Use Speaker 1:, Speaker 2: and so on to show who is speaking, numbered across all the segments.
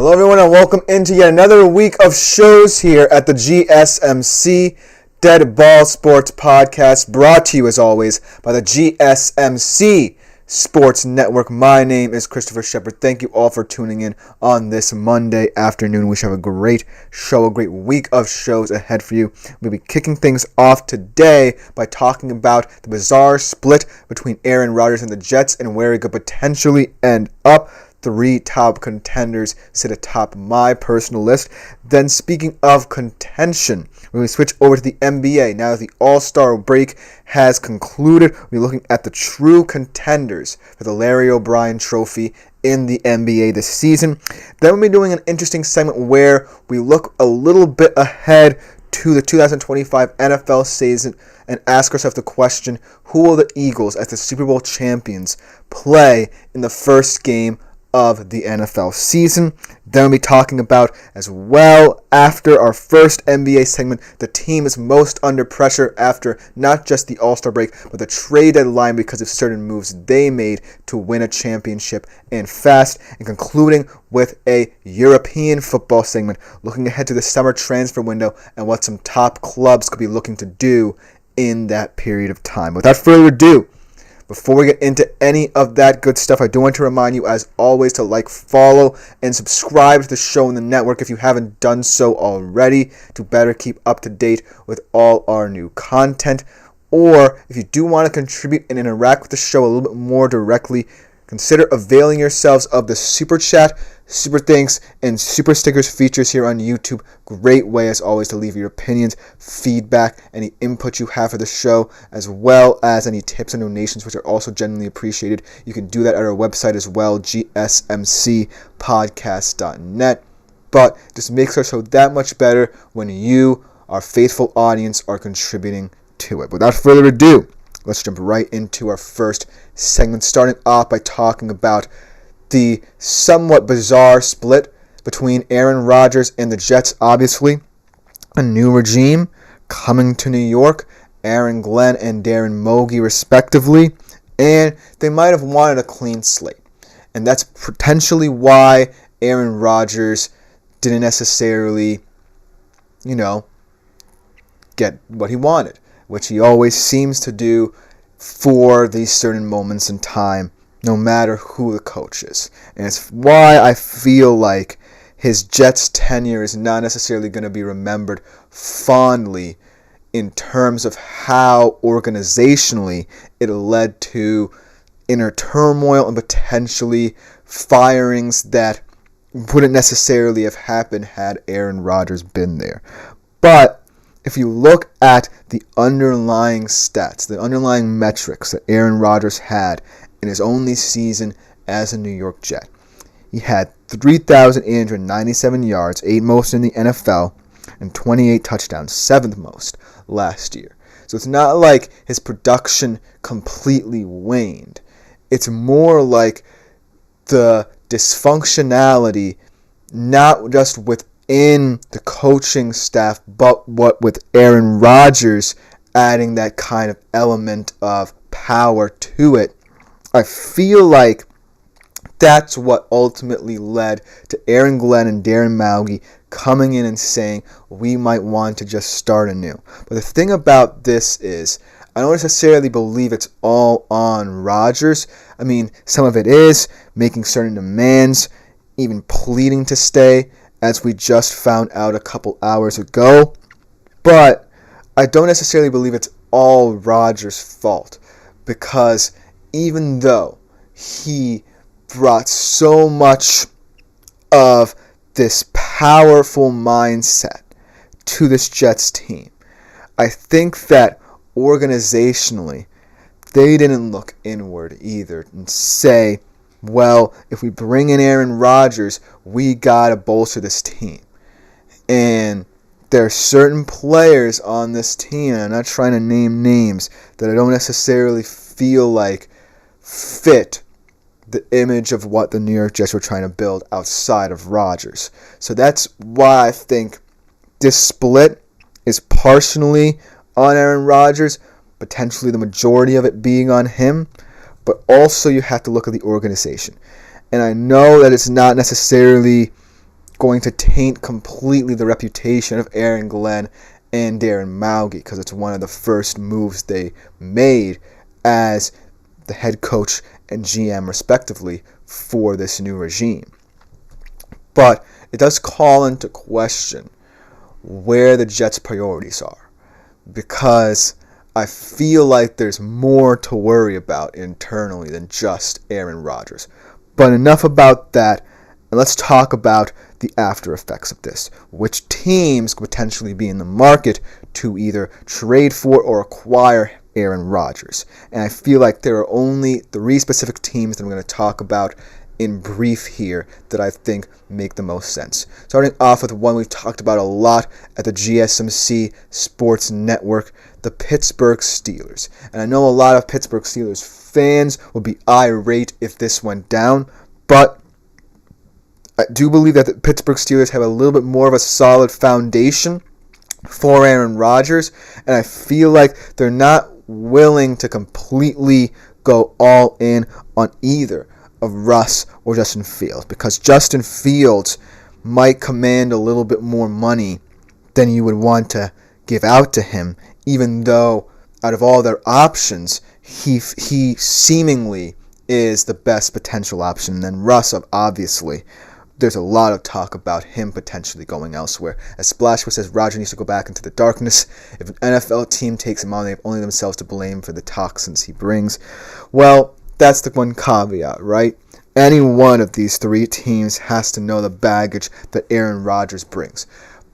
Speaker 1: Hello everyone and welcome into yet another week of shows here at the GSMC Dead Ball Sports Podcast, brought to you as always by the GSMC Sports Network. My name is Christopher Shepard. Thank you all for tuning in on this Monday afternoon. We should have a great show, a great week of shows ahead for you. We'll be kicking things off today by talking about the bizarre split between Aaron Rodgers and the Jets and where it could potentially end up. 3 top contenders sit atop my personal list. Then, speaking of contention, we're going to switch over to the NBA. Now that the All-Star break has concluded, we're looking at the true contenders for the Larry O'Brien Trophy in the NBA this season. Then we'll be doing an interesting segment where we look a little bit ahead to the 2025 NFL season and ask ourselves the question, who will the Eagles, as the Super Bowl champions, play in the first game of the NFL season? Then we'll be talking about, as well, after our first NBA segment, the team is most under pressure after not just the All-Star break, but the trade deadline because of certain moves they made to win a championship and fast. And concluding with a European football segment, looking ahead to the summer transfer window and what some top clubs could be looking to do in that period of time. Without further ado, before we get into any of that good stuff, I do want to remind you, as always, to like, follow, and subscribe to the show in the network if you haven't done so already, to better keep up to date with all our new content. Or, if you do want to contribute and interact with the show a little bit more directly, consider availing yourselves of the Super Chat, Super Thanks, and Super Stickers features here on YouTube. Great way, as always, to leave your opinions, feedback, any input you have for the show, as well as any tips and donations, which are also genuinely appreciated. You can do that at our website as well, gsmcpodcast.net. But just makes our show that much better when you, our faithful audience, are contributing to it. Without further ado, let's jump right into our first segment, starting off by talking about the somewhat bizarre split between Aaron Rodgers and the Jets. Obviously, a new regime coming to New York, Aaron Glenn and Darren Mogi respectively, and they might have wanted a clean slate. And that's potentially why Aaron Rodgers didn't necessarily, get what he wanted, which he always seems to do for these certain moments in time, no matter who the coach is. And it's why I feel like his Jets tenure is not necessarily going to be remembered fondly in terms of how organizationally it led to inner turmoil and potentially firings that wouldn't necessarily have happened had Aaron Rodgers been there. But if you look at the underlying stats, the underlying metrics that Aaron Rodgers had in his only season as a New York Jet, he had 3,897 yards, 8th most in the NFL, and 28 touchdowns, 7th most last year. So it's not like his production completely waned. It's more like the dysfunctionality, not just within the coaching staff, but what with Aaron Rodgers adding that kind of element of power to it. I feel like that's what ultimately led to Aaron Glenn and Darren Mogi coming in and saying, we might want to just start anew. But the thing about this is, I don't necessarily believe it's all on Rodgers. I mean, some of it is making certain demands, even pleading to stay, as we just found out a couple hours ago. But I don't necessarily believe it's all Rodgers' fault, because even though he brought so much of this powerful mindset to this Jets team, I think that organizationally, they didn't look inward either and say, well, if we bring in Aaron Rodgers, we gotta bolster this team. And there are certain players on this team, and I'm not trying to name names, that I don't necessarily feel like fit the image of what the New York Jets were trying to build outside of Rodgers. So that's why I think this split is partially on Aaron Rodgers, potentially the majority of it being on him, but also you have to look at the organization. And I know that it's not necessarily going to taint completely the reputation of Aaron Glenn and Darren Mauge, because it's one of the first moves they made as the head coach and GM respectively for this new regime. But it does call into question where the Jets' priorities are, because I feel like there's more to worry about internally than just Aaron Rodgers. But enough about that, and let's talk about the after effects of this. Which teams could potentially be in the market to either trade for or acquire Aaron Rodgers? And I feel like there are only 3 specific teams that I'm going to talk about in brief here that I think make the most sense. Starting off with one we've talked about a lot at the GSMC Sports Network, the Pittsburgh Steelers. And I know a lot of Pittsburgh Steelers fans would be irate if this went down, but I do believe that the Pittsburgh Steelers have a little bit more of a solid foundation for Aaron Rodgers, and I feel like they're not willing to completely go all in on either of Russ or Justin Fields, because Justin Fields might command a little bit more money than you would want to give out to him, even though out of all their options, he seemingly is the best potential option. And then Russ, obviously, there's a lot of talk about him potentially going elsewhere. As Splashwood says, Roger needs to go back into the darkness. If an NFL team takes him on, they have only themselves to blame for the toxins he brings. Well, that's the one caveat, right? Any one of these 3 teams has to know the baggage that Aaron Rodgers brings.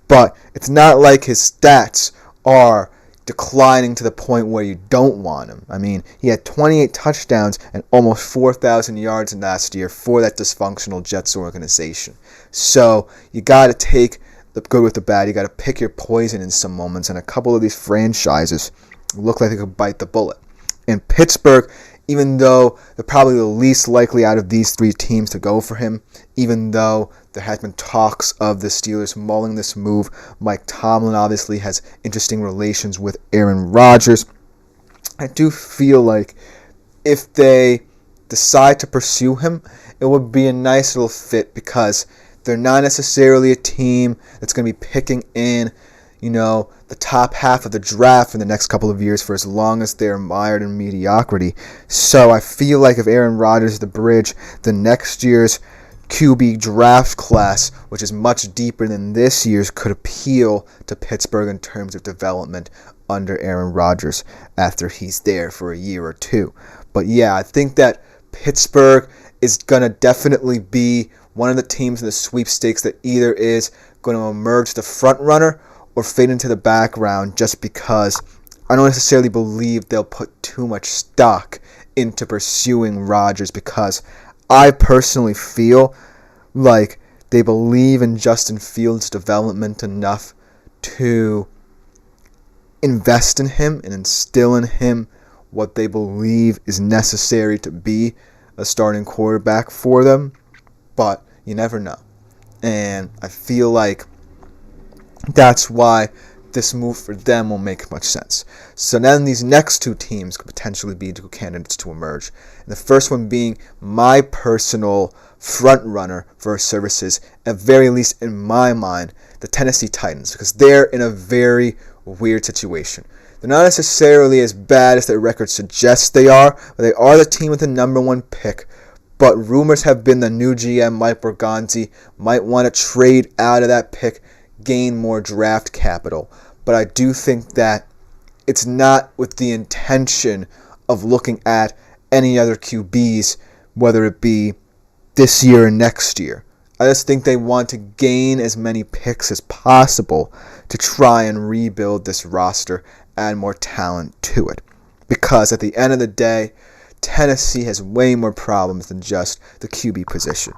Speaker 1: But it's not like his stats are declining to the point where you don't want him. I mean, he had 28 touchdowns and almost 4,000 yards last year for that dysfunctional Jets organization. So you got to take the good with the bad. You got to pick your poison in some moments, and a couple of these franchises look like they could bite the bullet. In Pittsburgh, even though they're probably the least likely out of these 3 teams to go for him, even though there has been talks of the Steelers mulling this move, Mike Tomlin obviously has interesting relations with Aaron Rodgers. I do feel like if they decide to pursue him, it would be a nice little fit, because they're not necessarily a team that's going to be picking in, the top half of the draft in the next couple of years for as long as they're mired in mediocrity. So I feel like if Aaron Rodgers is the bridge, the next year's QB draft class, which is much deeper than this year's, could appeal to Pittsburgh in terms of development under Aaron Rodgers after he's there for a year or 2. But yeah, I think that Pittsburgh is going to definitely be one of the teams in the sweepstakes that either is going to emerge the front runner or fade into the background, just because I don't necessarily believe they'll put too much stock into pursuing Rodgers, because I personally feel like they believe in Justin Fields' development enough to invest in him and instill in him what they believe is necessary to be a starting quarterback for them. But you never know. And I feel like that's why this move for them will make much sense. So then these next 2 teams could potentially be 2 candidates to emerge. And the first one being my personal front runner for services, at very least in my mind, the Tennessee Titans, because they're in a very weird situation. They're not necessarily as bad as their record suggests they are, but they are the team with the number 1 pick. But rumors have been the new GM, Mike Bergonzi, might want to trade out of that pick, gain more draft capital. But I do think that it's not with the intention of looking at any other QBs, whether it be this year or next year. I just think they want to gain as many picks as possible to try and rebuild this roster, add more talent to it. Because at the end of the day, Tennessee has way more problems than just the QB position.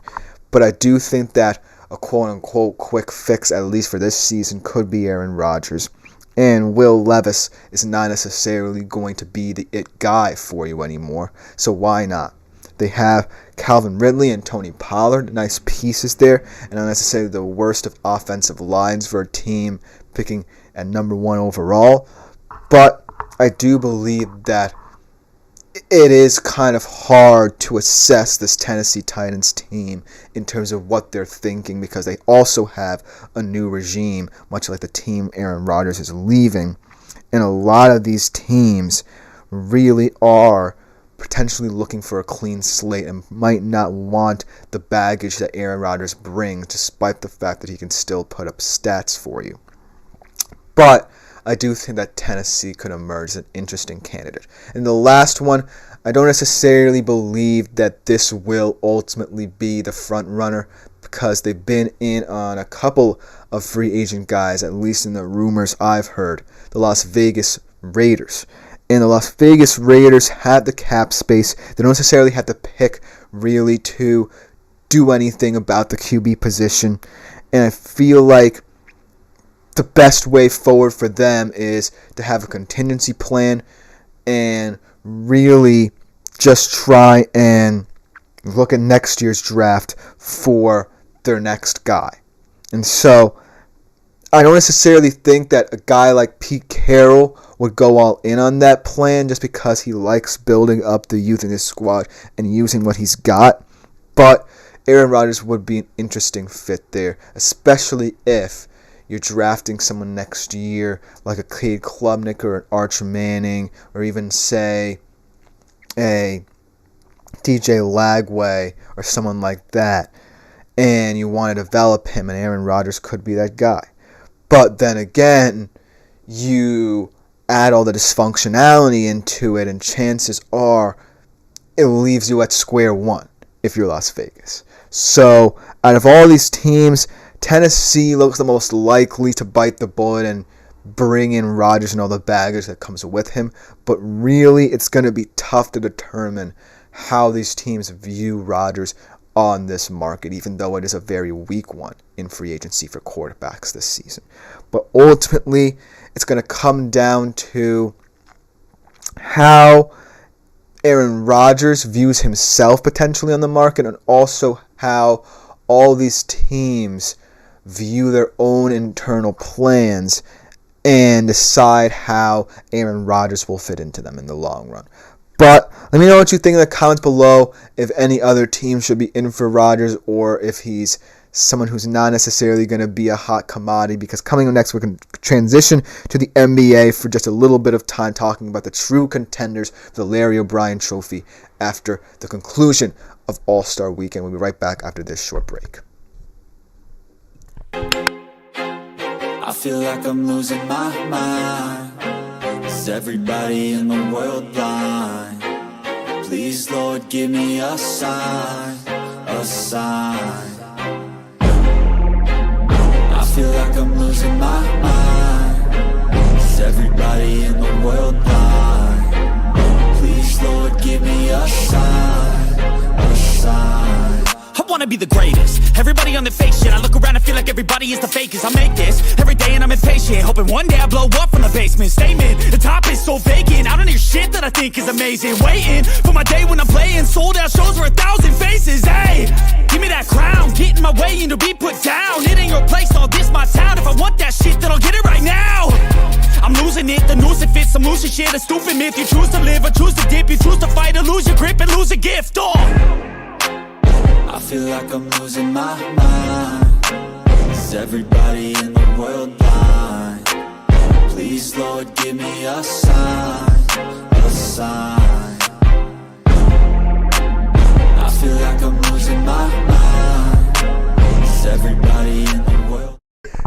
Speaker 1: But I do think that a quote-unquote quick fix, at least for this season, could be Aaron Rodgers. And Will Levis is not necessarily going to be the it guy for you anymore, so why not? They have Calvin Ridley and Tony Pollard, nice pieces there, and not necessarily the worst of offensive lines for a team picking at number 1 overall. But I do believe that it is kind of hard to assess this Tennessee Titans team in terms of what they're thinking, because they also have a new regime, much like the team Aaron Rodgers is leaving. And a lot of these teams really are potentially looking for a clean slate and might not want the baggage that Aaron Rodgers brings, despite the fact that he can still put up stats for you. But I do think that Tennessee could emerge as an interesting candidate. And the last one, I don't necessarily believe that this will ultimately be the front runner, because they've been in on a couple of free agent guys, at least in the rumors I've heard, the Las Vegas Raiders. And the Las Vegas Raiders have the cap space. They don't necessarily have to pick really to do anything about the QB position. And I feel like the best way forward for them is to have a contingency plan and really just try and look at next year's draft for their next guy. And so I don't necessarily think that a guy like Pete Carroll would go all in on that plan, just because he likes building up the youth in his squad and using what he's got. But Aaron Rodgers would be an interesting fit there, especially if you're drafting someone next year like a Cade Klubnik or an Arch Manning, or even, say, a DJ Lagway or someone like that, and you want to develop him, and Aaron Rodgers could be that guy. But then again, you add all the dysfunctionality into it, and chances are it leaves you at square one if you're Las Vegas. So out of all these teams, Tennessee looks the most likely to bite the bullet and bring in Rodgers and all the baggage that comes with him. But really, it's going to be tough to determine how these teams view Rodgers on this market, even though it is a very weak one in free agency for quarterbacks this season. But ultimately, it's going to come down to how Aaron Rodgers views himself potentially on the market, and also how all these teams view their own internal plans and decide how Aaron Rodgers will fit into them in the long run. But let me know what you think in the comments below, if any other team should be in for Rodgers, or if he's someone who's not necessarily going to be a hot commodity. Because coming up next, we're going to transition to the NBA for just a little bit of time, talking about the true contenders for the Larry O'Brien Trophy after the conclusion of All-Star Weekend. We'll be right back after this short break.
Speaker 2: I feel like I'm losing my mind. Is everybody in the world blind? Please, Lord, give me a sign, a sign. I feel like I'm losing my mind. Is everybody in the world blind? Please, Lord, give me a sign, a sign.
Speaker 3: I wanna be the greatest. Everybody on the fake shit. I look around and feel like everybody is the fakest. I make this every day and I'm impatient, hoping one day I blow up from the basement. Statement, the top is so vacant. I don't hear shit that I think is amazing. Waiting for my day when I'm playing sold out shows for 1,000 faces. Hey, give me that crown, get in my way and to be put down. It ain't your place, all this my town. If I want that shit, then I'll get it right now. I'm losing it, the noose it fits. I'm losing shit, a stupid myth. You choose to live or choose to dip. You choose to fight or lose your grip and lose a gift.
Speaker 2: I feel like I'm losing my mind. Is everybody in the world blind? Please, Lord, give me a sign, a sign. I feel like I'm losing my mind. Is everybody in the world?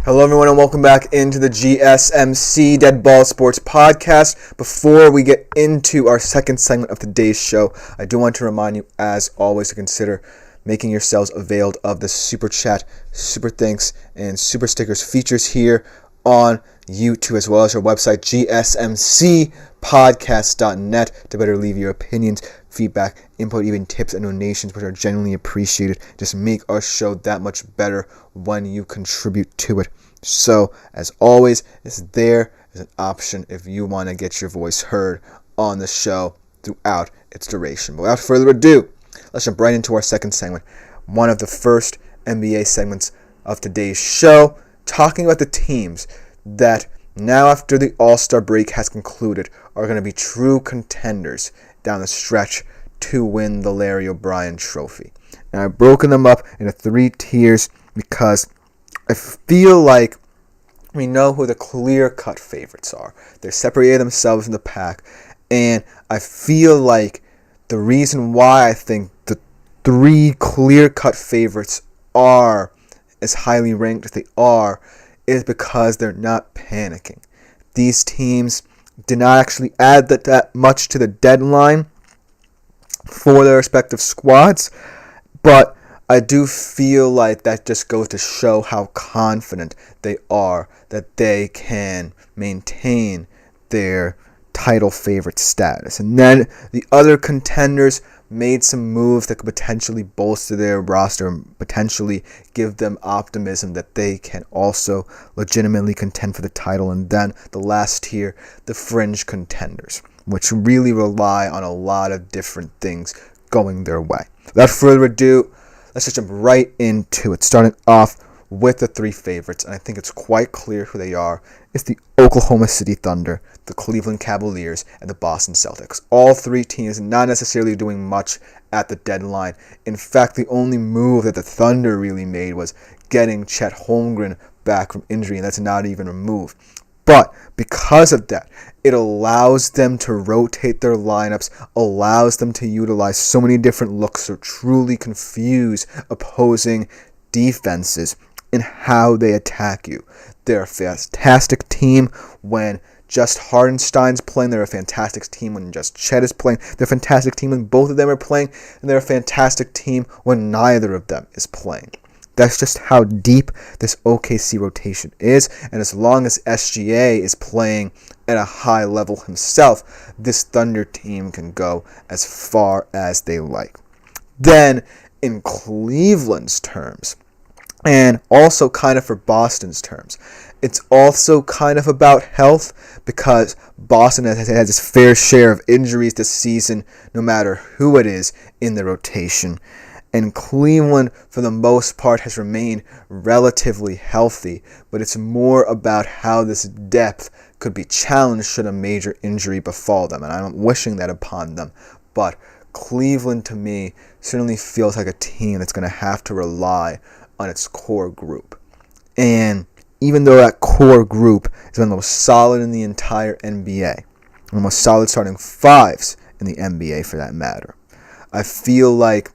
Speaker 1: Hello everyone, and welcome back into the GSMC Dead Ball Sports Podcast. Before we get into our second segment of today's show, I do want to remind you, as always, to consider making yourselves availed of the Super Chat, Super Thanks, and Super Stickers features here on YouTube, as well as our website, gsmcpodcast.net, to better leave your opinions, feedback, input, even tips and donations, which are genuinely appreciated. Just make our show that much better when you contribute to it. So, as always, it's there as an option if you want to get your voice heard on the show throughout its duration. But without further ado, let's jump right into our second segment, one of the first NBA segments of today's show, talking about the teams that now, after the All-Star break has concluded, are going to be true contenders down the stretch to win the Larry O'Brien Trophy. And I've broken them up into 3 tiers because I feel like we know who the clear-cut favorites are. They're separated themselves in the pack, and I feel like the reason why I think the 3 clear-cut favorites are as highly ranked as they are is because they're not panicking. These teams did not actually add that much to the deadline for their respective squads, but I do feel like that just goes to show how confident they are that they can maintain their title favorite status. And then the other contenders made some moves that could potentially bolster their roster and potentially give them optimism that they can also legitimately contend for the title. And then the last tier, the fringe contenders, which really rely on a lot of different things going their way. Without further ado, let's just jump right into it, starting off with the 3 favorites, and I think it's quite clear who they are. It's the Oklahoma City Thunder, the Cleveland Cavaliers, and the Boston Celtics. All 3 teams not necessarily doing much at the deadline. In fact, the only move that the Thunder really made was getting Chet Holmgren back from injury, and that's not even a move. But because of that, it allows them to rotate their lineups, allows them to utilize so many different looks to truly confuse opposing defenses in how they attack you. They're a fantastic team when just Hardenstein's playing. They're a fantastic team when just Chet is playing. They're a fantastic team when both of them are playing. And they're a fantastic team when neither of them is playing. That's just how deep this OKC rotation is. And as long as SGA is playing at a high level himself, this Thunder team can go as far as they like. Then, in Cleveland's terms, and also kind of for Boston's terms, it's also kind of about health because Boston has its fair share of injuries this season, no matter who it is in the rotation. And Cleveland, for the most part, has remained relatively healthy, but it's more about how this depth could be challenged should a major injury befall them. And I'm not wishing that upon them, but Cleveland, to me, certainly feels like a team that's going to have to rely on its core group. And even though that core group is one of the most solid in the entire NBA, one of the most solid starting 5s in the NBA for that matter, I feel like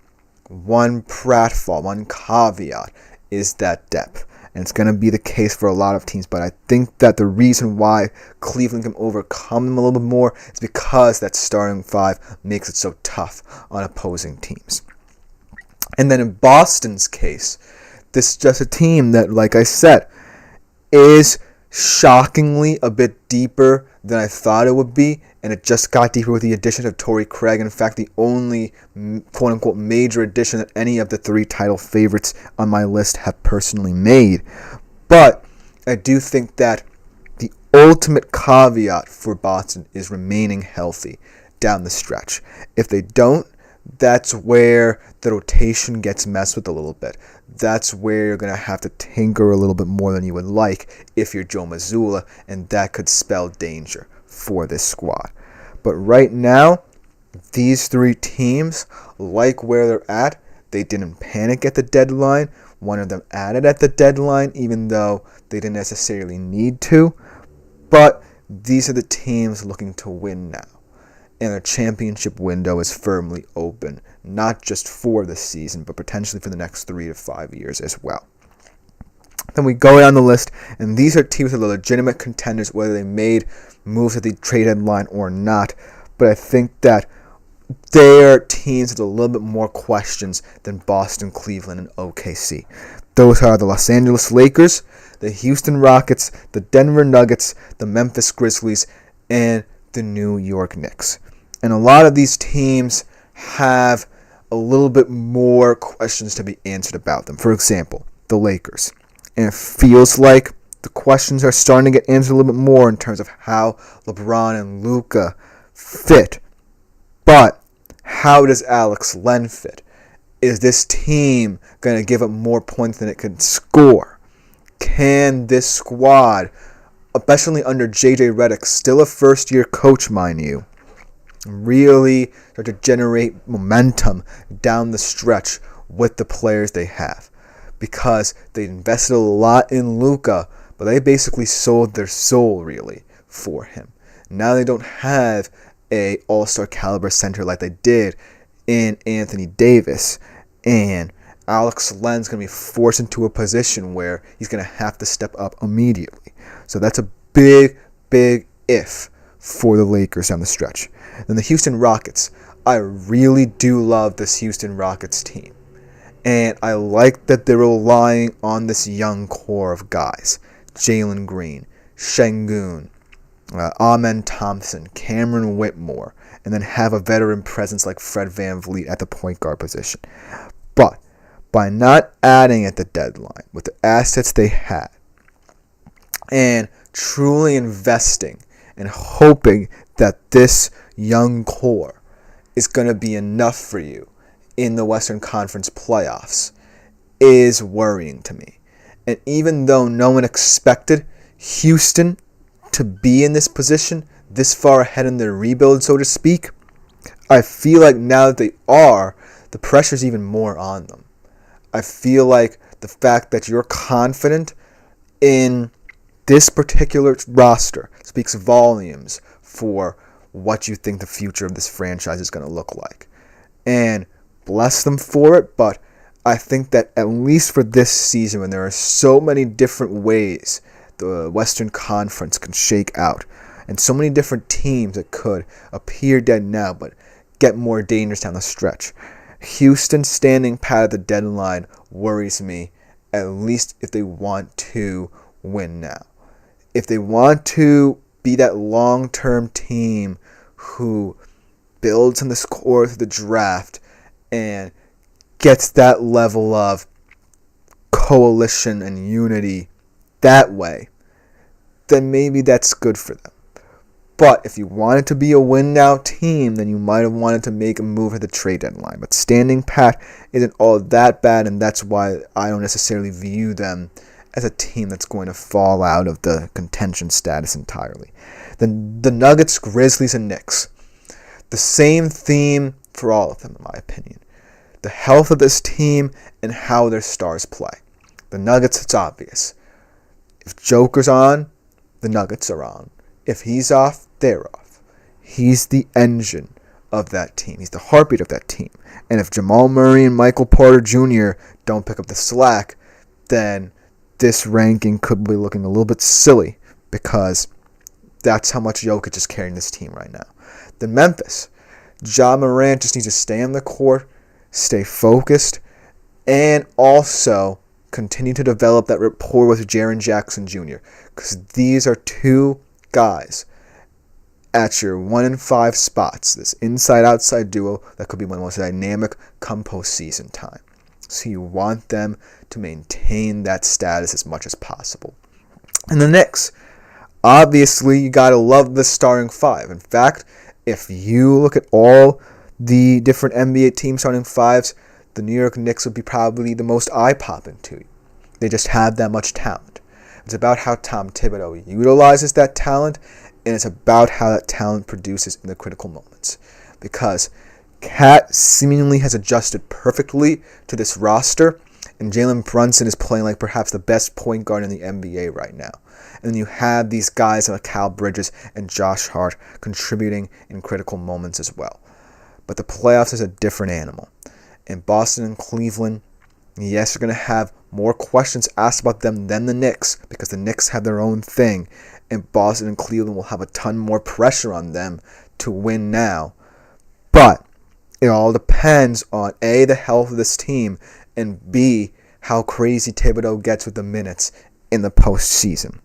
Speaker 1: one pratfall, one caveat is that depth. And it's going to be the case for a lot of teams, but I think that the reason why Cleveland can overcome them a little bit more is because that starting 5 makes it so tough on opposing teams. And then in Boston's case, this is just a team that, like I said, is shockingly a bit deeper than I thought it would be, and it just got deeper with the addition of Torrey Craig. In fact, the only quote-unquote major addition that any of the 3 title favorites on my list have personally made. But I do think that the ultimate caveat for Boston is remaining healthy down the stretch. If they don't, that's where the rotation gets messed with a little bit. That's where you're going to have to tinker a little bit more than you would like if you're Joe Mazzulla, and that could spell danger for this squad. But right now, these 3 teams like where they're at. They didn't panic at the deadline. One of them added at the deadline, even though they didn't necessarily need to. But these are the teams looking to win now. And their championship window is firmly open, not just for this season, but potentially for the next 3 to 5 years as well. Then we go down the list, and these are teams that are legitimate contenders, whether they made moves at the trade deadline or not. But I think that they're teams with a little bit more questions than Boston, Cleveland, and OKC. Those are the Los Angeles Lakers, the Houston Rockets, the Denver Nuggets, the Memphis Grizzlies, and the New York Knicks. And a lot of these teams have a little bit more questions to be answered about them. For example, the Lakers. And it feels like the questions are starting to get answered a little bit more in terms of how LeBron and Luka fit. But how does Alex Len fit? Is this team going to give up more points than it can score? Can this squad, especially under J.J. Redick, still a first-year coach, mind you, really start to generate momentum down the stretch with the players they have. Because they invested a lot in Luka, but they basically sold their soul, really, for him. Now they don't have a all-star caliber center like they did in Anthony Davis. And Alex Len's going to be forced into a position where he's going to have to step up immediately. So that's a big, big if for the Lakers down the stretch. Then the Houston Rockets. I really do love this Houston Rockets team. And I like that they're relying on this young core of guys. Jalen Green, Şengün, Amen Thompson, Cameron Whitmore, and then have a veteran presence like Fred VanVleet at the point guard position. But by not adding at the deadline with the assets they had and truly investing and hoping that this young core is going to be enough for you in the Western Conference playoffs is worrying to me. And even though no one expected Houston to be in this position, this far ahead in their rebuild, so to speak, I feel like now that they are, the pressure's even more on them. I feel like the fact that you're confident in this particular roster speaks volumes for what you think the future of this franchise is going to look like. And bless them for it, but I think that at least for this season, when there are so many different ways the Western Conference can shake out, and so many different teams that could appear dead now but get more dangerous down the stretch, Houston standing pat at the deadline worries me, at least if they want to win now. If they want to be that long-term team who builds on this core through the draft and gets that level of coalition and unity that way, then maybe that's good for them. But if you wanted to be a win-now team, then you might have wanted to make a move at the trade deadline. But standing pat isn't all that bad, and that's why I don't necessarily view them as a team that's going to fall out of the contention status entirely. Then the Nuggets, Grizzlies, and Knicks. The same theme for all of them, in my opinion. The health of this team and how their stars play. The Nuggets, it's obvious. If Joker's on, the Nuggets are on. If he's off, they're off. He's the engine of that team. He's the heartbeat of that team. And if Jamal Murray and Michael Porter Jr. don't pick up the slack, then this ranking could be looking a little bit silly, because that's how much Jokic is carrying this team right now. Then Memphis. Ja Morant just needs to stay on the court, stay focused, and also continue to develop that rapport with Jaren Jackson Jr. Because these are two guys at your 1 and 5 spots. This inside-outside duo that could be one of the most dynamic come postseason time. So you want them to maintain that status as much as possible. And the Knicks. Obviously, you got to love the starting five. In fact, if you look at all the different NBA team starting fives, the New York Knicks would be probably the most eye-popping to you. They just have that much talent. It's about how Tom Thibodeau utilizes that talent, and it's about how that talent produces in the critical moments. Because Cat seemingly has adjusted perfectly to this roster, and Jalen Brunson is playing like perhaps the best point guard in the NBA right now. And then you have these guys like Kyle Bridges and Josh Hart contributing in critical moments as well. But the playoffs is a different animal. In Boston and Cleveland, yes, you're going to have more questions asked about them than the Knicks, because the Knicks have their own thing, and Boston and Cleveland will have a ton more pressure on them to win now. But it all depends on A, the health of this team, and B, how crazy Thibodeau gets with the minutes in the postseason.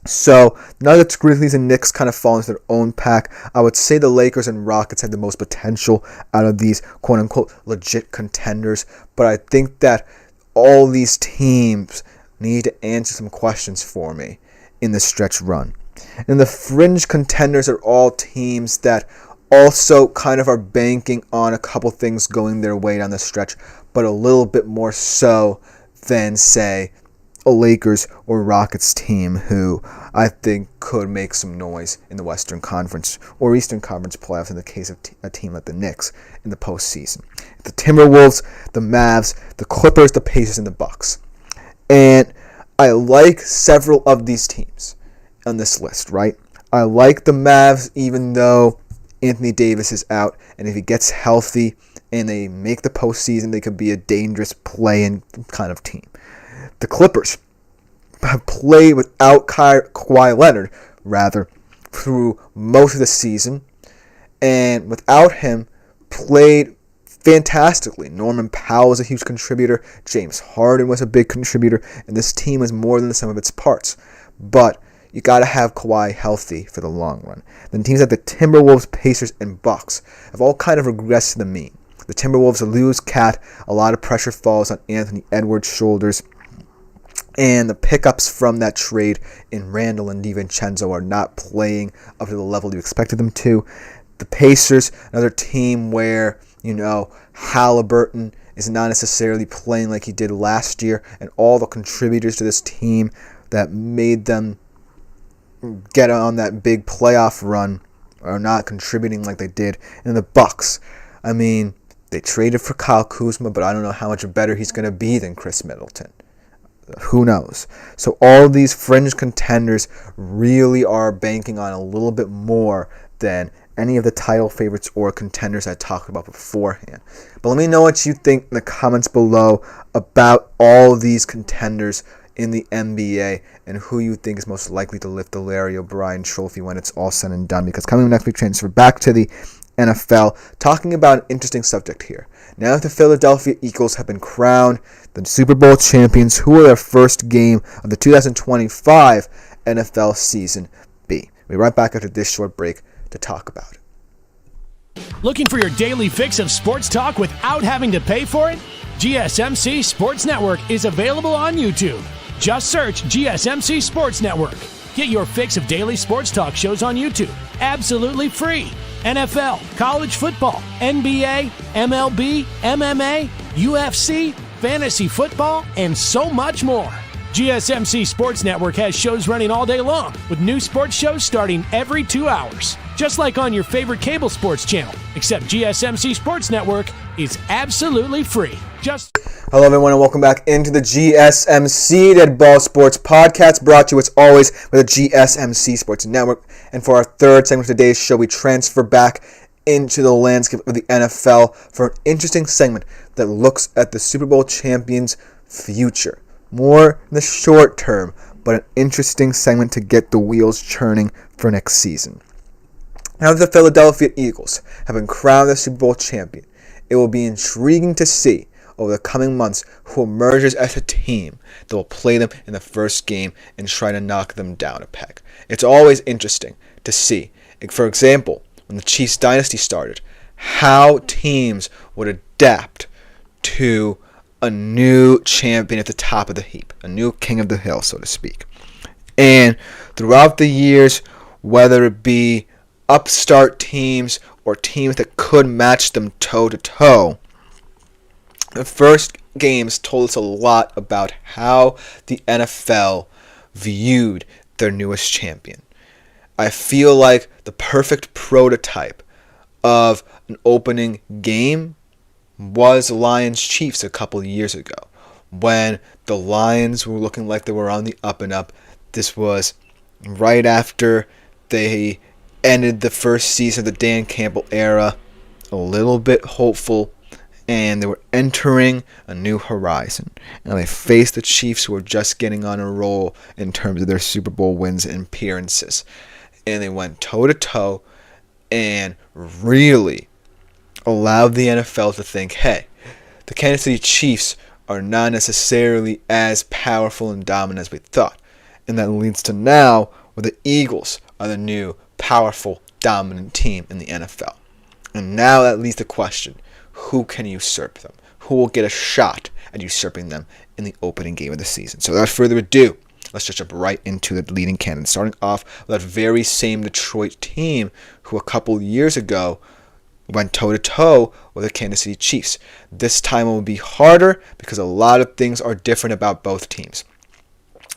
Speaker 1: So, Nuggets, Grizzlies, and Knicks kind of fall into their own pack. I would say the Lakers and Rockets have the most potential out of these quote-unquote legit contenders. But I think that all these teams need to answer some questions for me in the stretch run. And the fringe contenders are all teams that also kind of are banking on a couple things going their way down the stretch, but a little bit more so than, say, a Lakers or Rockets team who I think could make some noise in the Western Conference or Eastern Conference playoffs in the case of a team like the Knicks in the postseason. The Timberwolves, the Mavs, the Clippers, the Pacers, and the Bucks. And I like several of these teams on this list, right? I like the Mavs even though Anthony Davis is out, and if he gets healthy and they make the postseason, they could be a dangerous play-in kind of team. The Clippers have played without Kawhi Leonard, through most of the season, and without him, played fantastically. Norman Powell was a huge contributor. James Harden was a big contributor, and this team is more than the sum of its parts. But you got to have Kawhi healthy for the long run. Then teams like the Timberwolves, Pacers, and Bucks have all kind of regressed to the mean. The Timberwolves lose Cat. A lot of pressure falls on Anthony Edwards' shoulders. And the pickups from that trade in Randall and DiVincenzo are not playing up to the level you expected them to. The Pacers, another team where, Halliburton is not necessarily playing like he did last year, and all the contributors to this team that made them get on that big playoff run are not contributing like they did. And the Bucks, they traded for Kyle Kuzma, but I don't know how much better he's going to be than Chris Middleton. Who knows? So all of these fringe contenders really are banking on a little bit more than any of the title favorites or contenders I talked about beforehand. But let me know what you think in the comments below about all of these contenders in the NBA and who you think is most likely to lift the Larry O'Brien trophy when it's all said and done. Because coming next week, transfer back to the NFL, talking about an interesting subject here. Now that the Philadelphia Eagles have been crowned the Super Bowl champions, who will their first game of the 2025 NFL season be? We'll be right back after this short break to talk about it.
Speaker 4: Looking for your daily fix of sports talk without having to pay for it? GSMC Sports Network is available on YouTube. Just search GSMC Sports Network. Get your fix of daily sports talk shows on YouTube, absolutely free. NFL, college football, NBA, MLB, MMA, UFC, fantasy football, and so much more. GSMC Sports Network has shows running all day long, with new sports shows starting every 2 hours. Just like on your favorite cable sports channel, except GSMC Sports Network is absolutely free.
Speaker 1: Hello everyone and welcome back into the GSMC Dead Ball Sports Podcast, brought to you as always with the GSMC Sports Network. And for our third segment of today's show, we transfer back into the landscape of the NFL for an interesting segment that looks at the Super Bowl champions' future. More in the short term, but an interesting segment to get the wheels churning for next season. Now that the Philadelphia Eagles have been crowned the Super Bowl champion, it will be intriguing to see over the coming months who emerges as a team that will play them in the first game and try to knock them down a peg. It's always interesting to see, for example, when the Chiefs dynasty started, how teams would adapt to a new champion at the top of the heap, a new king of the hill, so to speak. And throughout the years, whether it be upstart teams or teams that could match them toe-to-toe, the first games told us a lot about how the NFL viewed their newest champion. I feel like the perfect prototype of an opening game was Lions-Chiefs a couple of years ago, when the Lions were looking like they were on the up and up. This was right after they ended the first season of the Dan Campbell era, a little bit hopeful, and they were entering a new horizon. And they faced the Chiefs, who were just getting on a roll in terms of their Super Bowl wins and appearances. And they went toe-to-toe and really allowed the NFL to think, hey, the Kansas City Chiefs are not necessarily as powerful and dominant as we thought. And that leads to now where the Eagles are the new powerful, dominant team in the NFL. And now that leads to the question, who can usurp them? Who will get a shot at usurping them in the opening game of the season? So without further ado, let's just jump right into the leading candidates, starting off with that very same Detroit team who a couple years ago went toe-to-toe with the Kansas City Chiefs. This time it will be harder because a lot of things are different about both teams.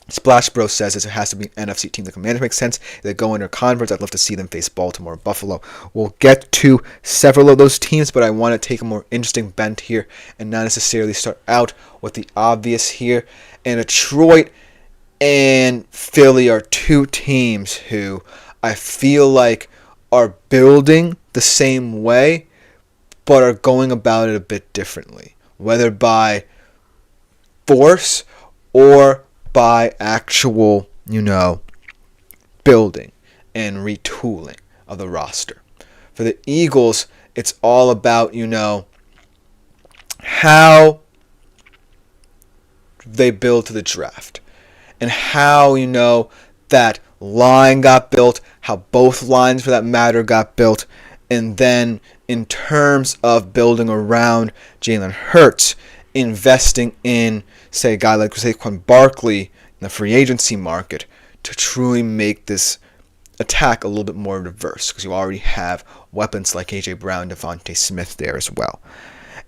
Speaker 1: Splash Bros says it has to be an NFC team. The Commanders make sense. They go into a conference. I'd love to see them face Baltimore or Buffalo. We'll get to several of those teams, but I want to take a more interesting bent here and not necessarily start out with the obvious here. And Detroit and Philly are two teams who I feel like are building the same way, but are going about it a bit differently, whether by force or by actual, building and retooling of the roster. For the Eagles, it's all about, how they build to the draft and how, that line got built, how both lines for that matter got built, and then in terms of building around Jalen Hurts, investing in, say, a guy like Saquon Barkley in the free agency market to truly make this attack a little bit more diverse, because you already have weapons like A.J. Brown, Devontae Smith there as well.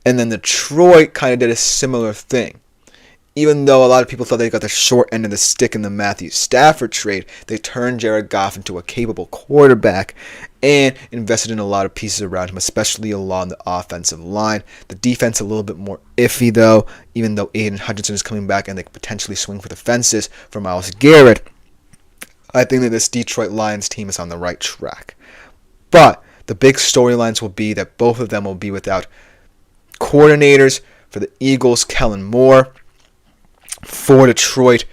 Speaker 1: And then Detroit kind of did a similar thing. Even though a lot of people thought they got the short end of the stick in the Matthew Stafford trade, they turned Jared Goff into a capable quarterback and invested in a lot of pieces around him, especially along the offensive line. The defense a little bit more iffy, though, even though Aiden Hutchinson is coming back and they could potentially swing for the fences for Myles Garrett. I think that this Detroit Lions team is on the right track. But the big storylines will be that both of them will be without coordinators. For the Eagles, Kellen Moore. For Detroit,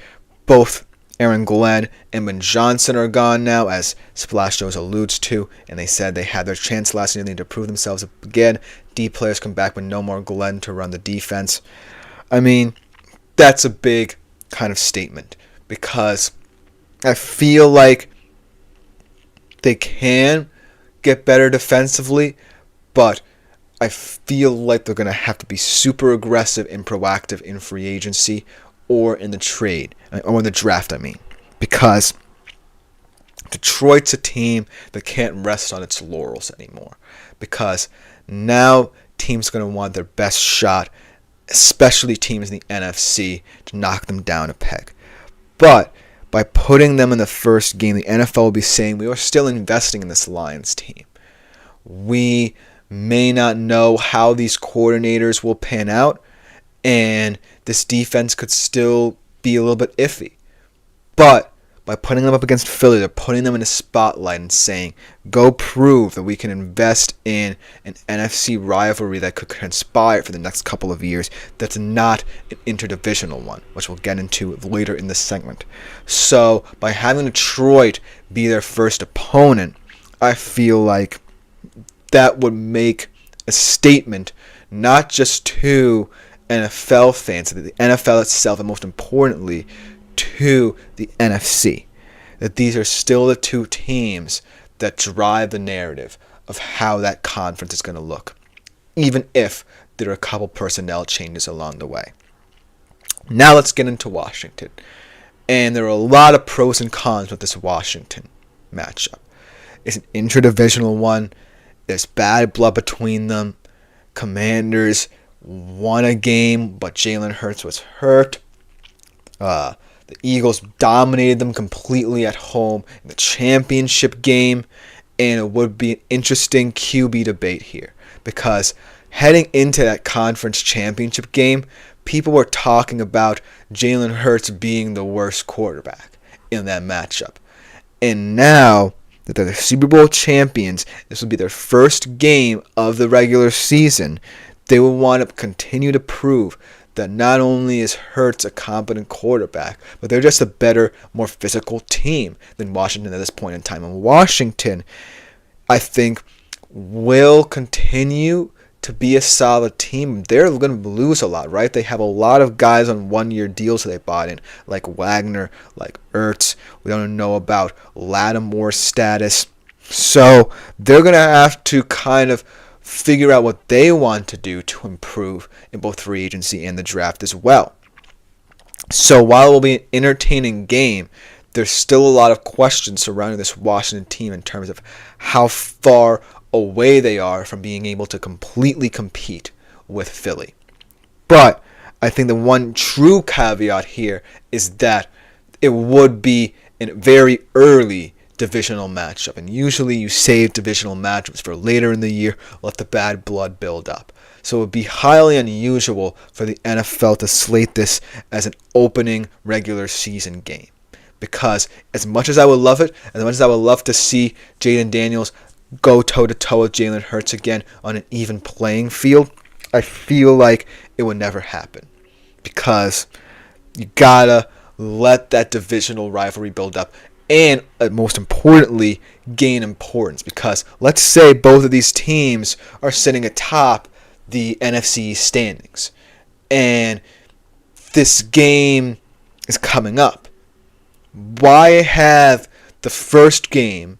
Speaker 1: both Aaron Glenn and Ben Johnson are gone now, as Splash Joes alludes to, and they said they had their chance last year. They need to prove themselves again. D players come back with no more Glenn to run the defense. I mean, that's a big kind of statement, because I feel like they can get better defensively, but I feel like they're going to have to be super aggressive and proactive in free agency or in the trade, or in the draft, because Detroit's a team that can't rest on its laurels anymore, because now teams are going to want their best shot, especially teams in the NFC, to knock them down a peg. But by putting them in the first game, the NFL will be saying we are still investing in this Lions team. We may not know how these coordinators will pan out, and this defense could still be a little bit iffy. But by putting them up against Philly, they're putting them in a spotlight and saying, go prove that we can invest in an NFC rivalry that could transpire for the next couple of years that's not an interdivisional one, which we'll get into later in this segment. So by having Detroit be their first opponent, I feel like that would make a statement not just to NFL fans, the NFL itself, and most importantly to the NFC, that these are still the two teams that drive the narrative of how that conference is going to look, even if there are a couple personnel changes along the way. Now let's get into Washington. And there are a lot of pros and cons with this Washington matchup. It's an interdivisional one. There's bad blood between them. Commanders won a game, but Jalen Hurts was hurt. The Eagles dominated them completely at home in the championship game, and it would be an interesting QB debate here, because heading into that conference championship game, people were talking about Jalen Hurts being the worst quarterback in that matchup. And now that they're the Super Bowl champions, this will be their first game of the regular season. They will want to continue to prove that not only is Hurts a competent quarterback, but they're just a better, more physical team than Washington at this point in time. And Washington, I think, will continue to be a solid team. They're going to lose a lot, right? They have a lot of guys on one-year deals that they bought in, like Wagner, like Ertz. We don't know about Lattimore's status. So they're going to have to kind of figure out what they want to do to improve in both free agency and the draft as well. So while it will be an entertaining game, there's still a lot of questions surrounding this Washington team in terms of how far away they are from being able to completely compete with Philly. But I think the one true caveat here is that it would be a very early divisional matchup. And usually you save divisional matchups for later in the year, let the bad blood build up. So it would be highly unusual for the NFL to slate this as an opening regular season game. Because as much as I would love it, as much as I would love to see Jaden Daniels go toe-to-toe with Jalen Hurts again on an even playing field, I feel like it would never happen. Because you gotta let that divisional rivalry build up. And most importantly, gain importance. Because let's say both of these teams are sitting atop the NFC standings. And this game is coming up. Why have the first game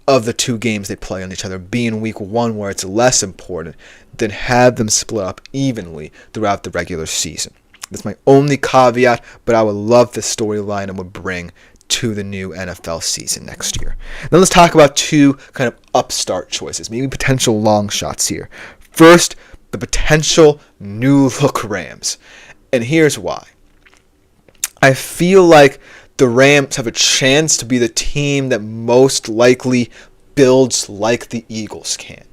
Speaker 1: of the two games they play on each other be in week 1 where it's less important than have them split up evenly throughout the regular season? That's my only caveat, but I would love the storyline it would bring to the new NFL season next year. Then let's talk about two kind of upstart choices, maybe potential long shots here. First, the potential new look Rams. And here's why. I feel like the Rams have a chance to be the team that most likely builds like the Eagles can.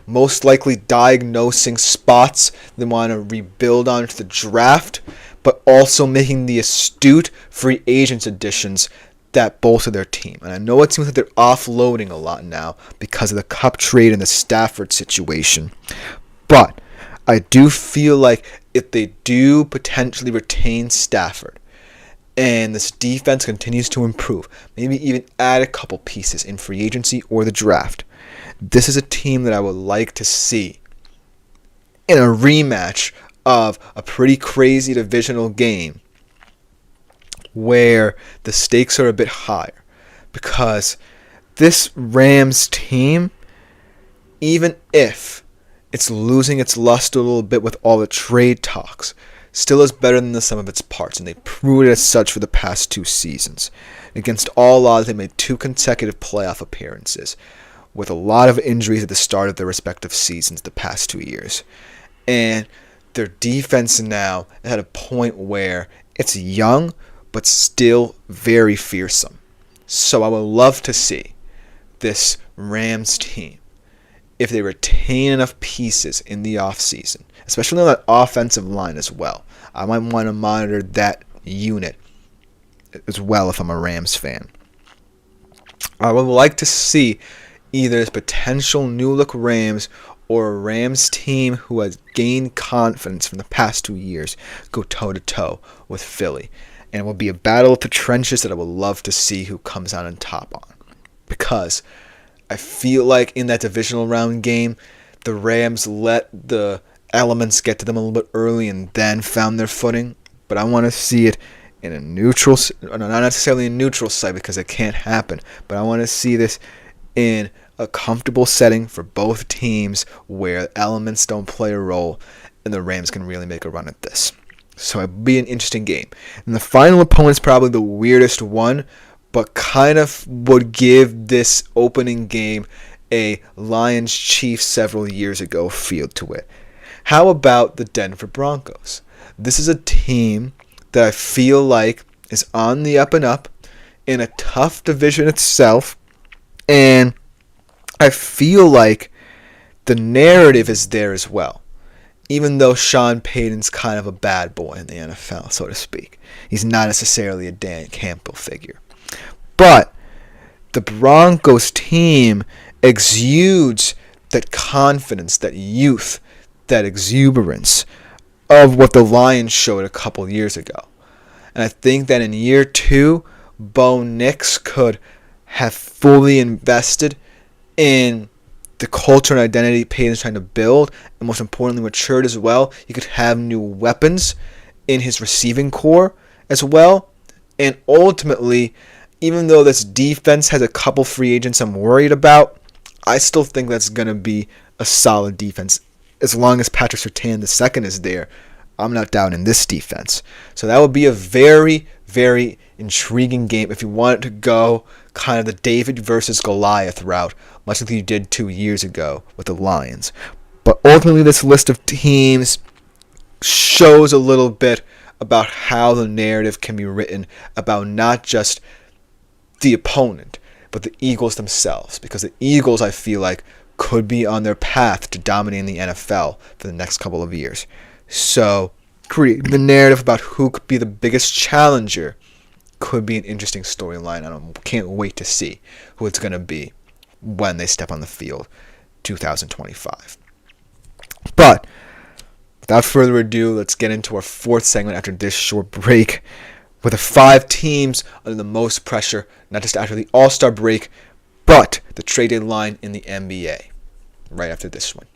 Speaker 1: Most likely diagnosing spots they want to rebuild on to the draft, but also making the astute free agents additions that bolster their team. And I know it seems like they're offloading a lot now because of the Cup trade and the Stafford situation. But I do feel like if they do potentially retain Stafford, and this defense continues to improve, maybe even add a couple pieces in free agency or the draft, this is a team that I would like to see in a rematch of a pretty crazy divisional game where the stakes are a bit higher. Because this Rams team, even if it's losing its luster a little bit with all the trade talks, still is better than the sum of its parts, and they proved it as such for the past 2 seasons. Against all odds, they made 2 consecutive playoff appearances, with a lot of injuries at the start of their respective seasons the past 2 years. And their defense now is at a point where it's young, but still very fearsome. So I would love to see this Rams team, if they retain enough pieces in the offseason, especially on that offensive line as well. I might want to monitor that unit as well if I'm a Rams fan. I would like to see either this potential new look Rams or a Rams team who has gained confidence from the past 2 years go toe-to-toe with Philly. And it will be a battle of the trenches that I would love to see who comes out on top on. Because I feel like in that divisional round game, the Rams let the elements get to them a little bit early and then found their footing. But I want to see it in a neutral, not necessarily a neutral site because it can't happen, but I want to see this in a comfortable setting for both teams where elements don't play a role and the Rams can really make a run at this. So it'd be an interesting game. And the final opponent's probably the weirdest one, but kind of would give this opening game a Lions-Chiefs several years ago feel to it. How about the Denver Broncos? This is a team that I feel like is on the up and up in a tough division itself, and I feel like the narrative is there as well. Even though Sean Payton's kind of a bad boy in the NFL, so to speak. He's not necessarily a Dan Campbell figure. But the Broncos team exudes that confidence, that youth, that exuberance of what the Lions showed a couple years ago. And I think that in year 2, Bo Nix could have fully invested in the culture and identity Payton's trying to build, and most importantly matured as well. You could have new weapons in his receiving core as well. And ultimately, even though this defense has a couple free agents I'm worried about, I still think that's going to be a solid defense. As long as Patrick Surtain II is there, I'm not doubting this defense. So that would be a very, very intriguing game if you wanted to go kind of the David versus Goliath route, much like you did 2 years ago with the Lions. But ultimately, this list of teams shows a little bit about how the narrative can be written about not just the opponent, but the Eagles themselves. Because the Eagles, I feel like, could be on their path to dominating the NFL for the next couple of years. So, creating the narrative about who could be the biggest challenger could be an interesting storyline. I can't wait to see who it's going to be when they step on the field 2025. But without further ado, let's get into our fourth segment after this short break with the 5 teams under the most pressure, not just after the All-Star break, but the trade deadline in the NBA right after this one.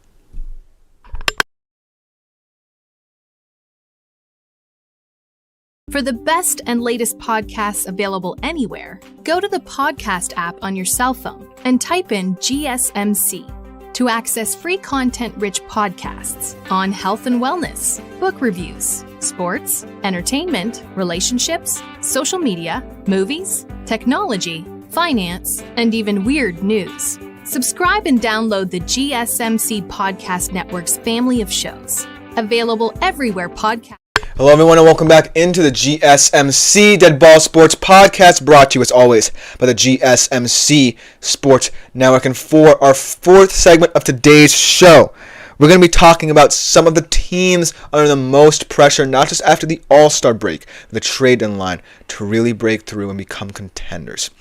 Speaker 5: For the best and latest podcasts available anywhere, go to the podcast app on your cell phone and type in GSMC to access free content-rich podcasts on health and wellness, book reviews, sports, entertainment, relationships, social media, movies, technology, finance, and even weird news. Subscribe and download the GSMC Podcast Network's family of shows, available everywhere podcasts.
Speaker 1: Hello everyone and welcome back into the GSMC Dead Ball Sports Podcast, brought to you as always by the GSMC Sports Network. And for our fourth segment of today's show, we're going to be talking about some of the teams under the most pressure, not just after the All-Star break, the trade deadline, to really break through and become contenders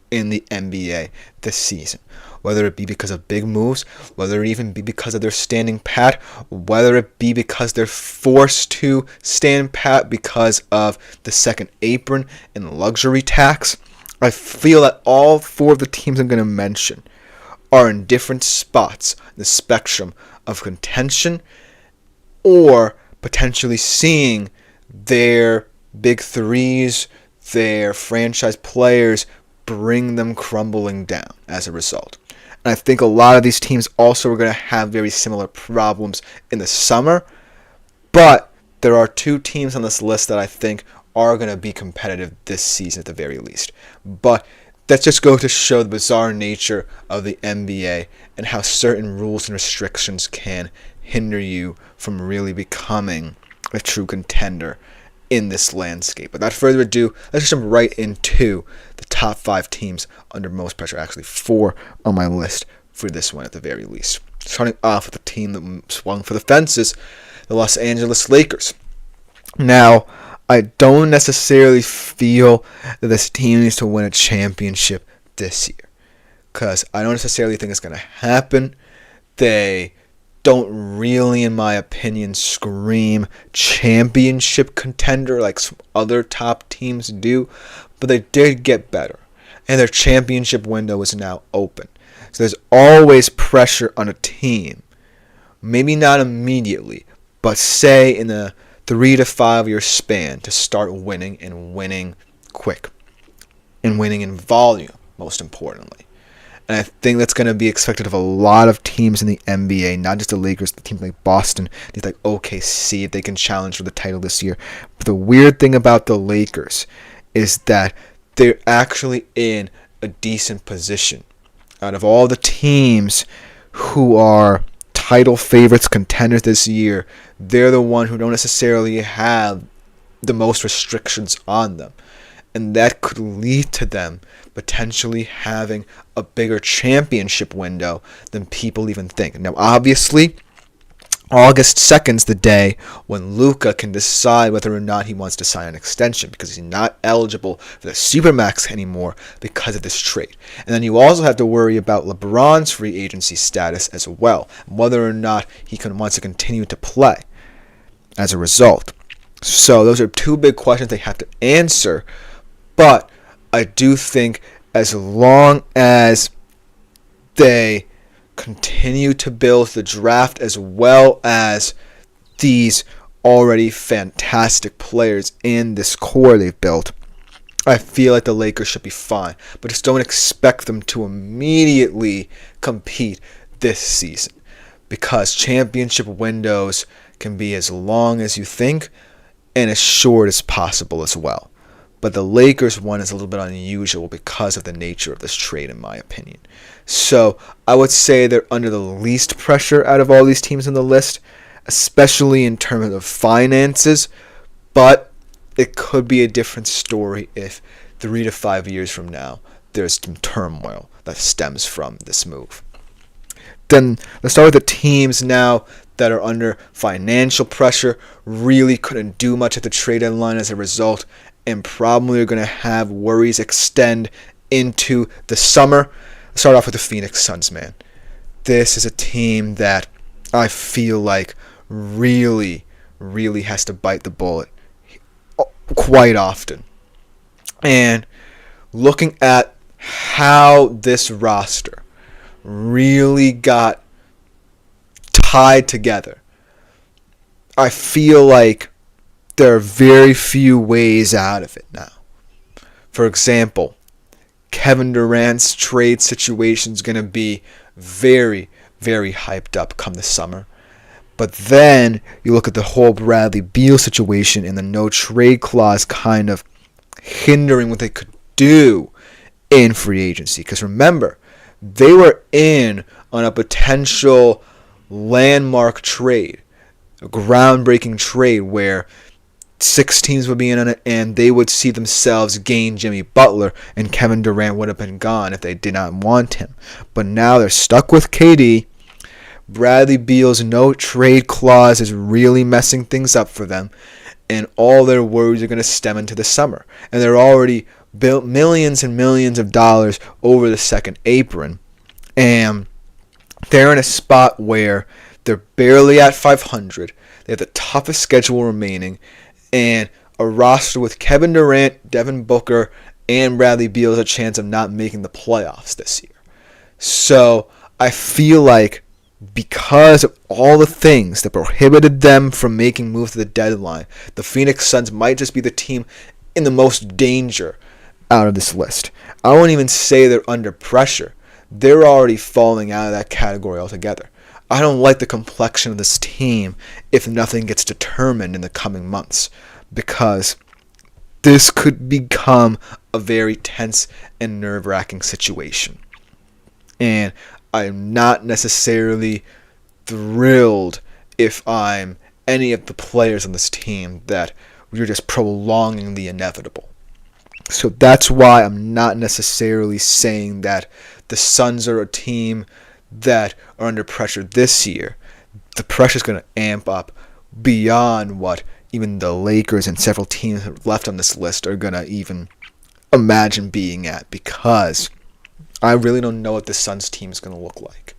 Speaker 1: in the NBA this season. Whether it be because of big moves, whether it even be because of their standing pat, whether it be because they're forced to stand pat because of the second apron and luxury tax. I feel that all 4 of the teams I'm going to mention are in different spots in the spectrum of contention or potentially seeing their big threes, their franchise players, bring them crumbling down as a result. And I think a lot of these teams also are going to have very similar problems in the summer. But there are 2 teams on this list that I think are going to be competitive this season at the very least. But that just goes to show the bizarre nature of the NBA and how certain rules and restrictions can hinder you from really becoming a true contender in this landscape. Without further ado, let's just jump right into the top 5 teams under most pressure. Actually, 4 on my list for this one at the very least. Starting off with the team that swung for the fences, the Los Angeles Lakers. Now, I don't necessarily feel that this team needs to win a championship this year, because I don't necessarily think it's going to happen. They don't really, in my opinion, scream championship contender like some other top teams do, but they did get better, and their championship window is now open. So there's always pressure on a team, maybe not immediately, but say in the 3 to 5 year span, to start winning, and winning quick, and winning in volume, most importantly. And I think that's going to be expected of a lot of teams in the NBA, not just the Lakers, but teams like Boston, teams like OKC, if they can challenge for the title this year. But the weird thing about the Lakers is that they're actually in a decent position. Out of all the teams who are title favorites, contenders this year, they're the one who don't necessarily have the most restrictions on them. And that could lead to them potentially having a bigger championship window than people even think. Now, obviously, August 2nd's the day when Luka can decide whether or not he wants to sign an extension, because he's not eligible for the Supermax anymore because of this trade. And then you also have to worry about LeBron's free agency status as well, whether or not he wants to continue to play as a result. So those are 2 big questions they have to answer. But I do think as long as they continue to build the draft as well as these already fantastic players in this core they've built, I feel like the Lakers should be fine. But just don't expect them to immediately compete this season, because championship windows can be as long as you think and as short as possible as well. But the Lakers one is a little bit unusual because of the nature of this trade, in my opinion. So I would say they're under the least pressure out of all these teams on the list, especially in terms of finances. But it could be a different story if 3 to 5 years from now there's some turmoil that stems from this move. Then let's start with the teams now that are under financial pressure, really couldn't do much at the trade deadline as a result, and probably are going to have worries extend into the summer. Let's start off with the Phoenix Suns, man. This is a team that I feel like really has to bite the bullet quite often. And looking at how this roster really got tied together, I feel like there are very few ways out of it now. For example, Kevin Durant's trade situation is going to be very hyped up come the summer. But then you look at the whole Bradley Beal situation and the no trade clause kind of hindering what they could do in free agency. Because remember, they were in on a potential landmark trade, a groundbreaking trade where 6 teams would be in on it and they would see themselves gain Jimmy Butler, and Kevin Durant would have been gone if they did not want him. But now they're stuck with KD. Bradley Beal's no trade clause is really messing things up for them, and all their worries are going to stem into the summer. And they're already built millions and millions of dollars over the second apron, and they're in a spot where they're barely at 500. They have the toughest schedule remaining, and a roster with Kevin Durant, Devin Booker, and Bradley Beal has a chance of not making the playoffs this year. So I feel like because of all the things that prohibited them from making moves to the deadline, the Phoenix Suns might just be the team in the most danger out of this list. I won't even say they're under pressure. They're already falling out of that category altogether. I don't like the complexion of this team if nothing gets determined in the coming months, because this could become a very tense and nerve-wracking situation. And I'm not necessarily thrilled if I'm any of the players on this team that we're just prolonging the inevitable. So that's why I'm not necessarily saying that the Suns are a team that are under pressure this year. The pressure is going to amp up beyond what even the Lakers and several teams left on this list are going to even imagine being at, because I really don't know what the Suns team is going to look like.